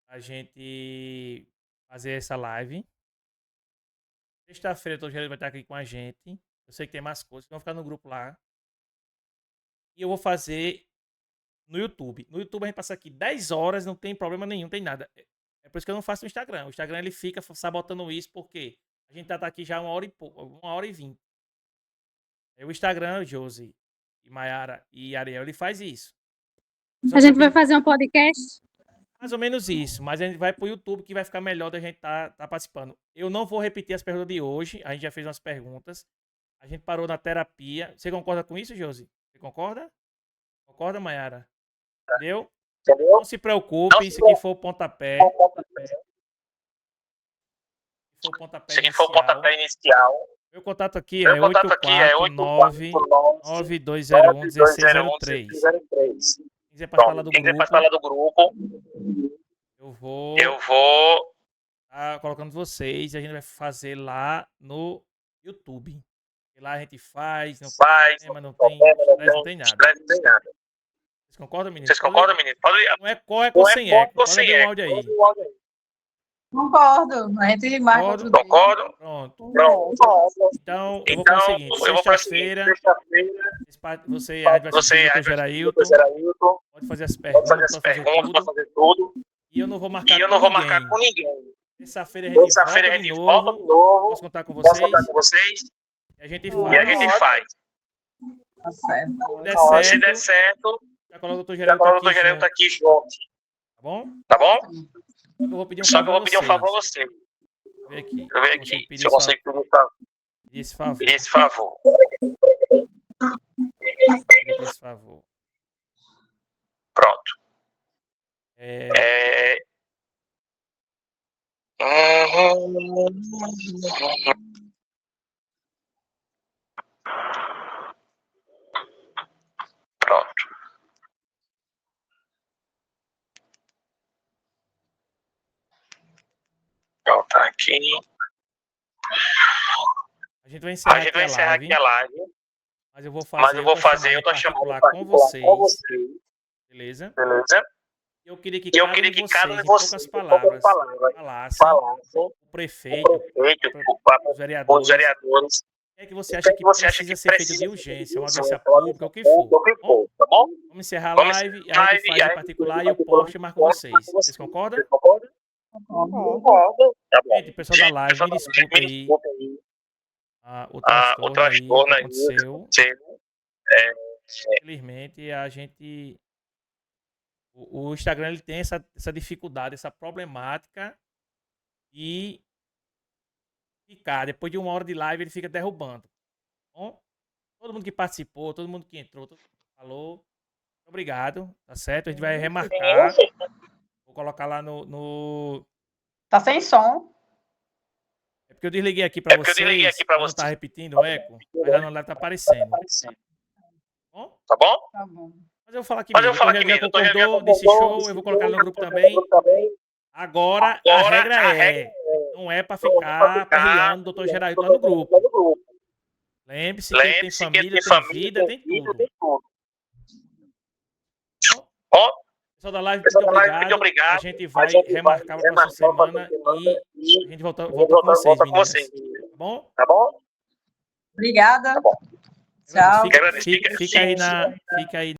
A gente fazer essa live. Sexta-feira, o Rogério vai estar aqui com a gente. Eu sei que tem mais coisas. Vão ficar no grupo lá. E eu vou fazer no YouTube. No YouTube a gente passa aqui 10 horas, não tem problema nenhum, não tem nada. É por isso que eu não faço no Instagram. O Instagram ele fica sabotando isso, porque a gente tá aqui já 1h20. O Instagram, Josi, e Mayara e Ariel, ele faz isso. A gente vai fazer um podcast? Mais ou menos isso, mas a gente vai pro YouTube que vai ficar melhor da gente tá participando. Eu não vou repetir as perguntas de hoje, a gente já fez umas perguntas. A gente parou na terapia. Você concorda com isso, Josi? Você concorda? Concorda, Mayara? Entendeu? Não se preocupe, se aqui for o pontapé. Se for o pontapé inicial. Meu contato aqui Meu é contato aqui é 849-9201-1603. Quem quiser participar lá do grupo, eu vou tá colocando vocês e a gente vai fazer lá no YouTube. E lá a gente faz, não tem problema, não tem estresse, não tem nada. Vocês concordam, menino? Vocês concordam, menino? Pode ir. Não é com eco ou sem eco. Pode abrir o áudio aí. Concordo. A gente marca outro dia. Concordo? Pronto. Pronto. Então, eu vou fazer o seguinte. Sexta-feira, a gente vai assistir o Dr. Gerailton. Pode fazer as perguntas, pode fazer tudo. E eu não vou marcar com ninguém. Terça-feira a gente volta de novo. Posso contar com vocês? E a gente faz. Tá certo. Se der certo, já coloca o Dr. Gerailton aqui junto. Tá bom? Eu vou pedir um favor a vocês. Deixa eu ver aqui. Se eu consigo pedir esse favor. Esse favor. Pronto. Pronto. Pronto, tá aqui. A gente vai encerrar aqui a live. Mas eu vou fazer, eu tô chamando com vocês. Beleza? Eu queria que cada um de vocês, em poucas palavras, falasse o prefeito, os vereadores. O que é que você acha que precisa ser feito de urgência, uma audiência pública, o que for. Tá bom? Vamos encerrar a live e a gente faz em particular e eu posto e marco vocês. Vocês concordam? Concordo. Tá bom. Gente, pessoal da live, me desculpe aí o transtorno aí que aconteceu. Infelizmente, a gente... O Instagram ele tem essa dificuldade, essa problemática e ficar, depois de 1 hora de live, ele fica derrubando. Bom, todo mundo que participou, todo mundo que entrou, todo mundo que falou, Obrigado, tá certo? A gente vai remarcar. Vou colocar lá no... Tá sem som. É porque eu desliguei aqui pra vocês. Não tá repetindo o eco, mas lá no live tá aparecendo. Bom? Tá bom? Tá bom. Mas eu vou falar aqui Mas eu mesmo. vou falar O aqui Dr. mesmo. Javier concordou, disse show. Eu vou colocar ele no grupo também. Agora, a regra é... Não é pra ficar aperreando o doutor Geraldo lá no grupo. Lembre-se que ele tem família, tem vida, tem tudo. Ó, Pessoal da live, pessoal muito da live, muito obrigado. obrigado. A gente vai remarcar para a próxima semana e a gente volta com vocês, meninas. Tá bom? Tá bom? Obrigada. Tá bom. Tchau. Fica aí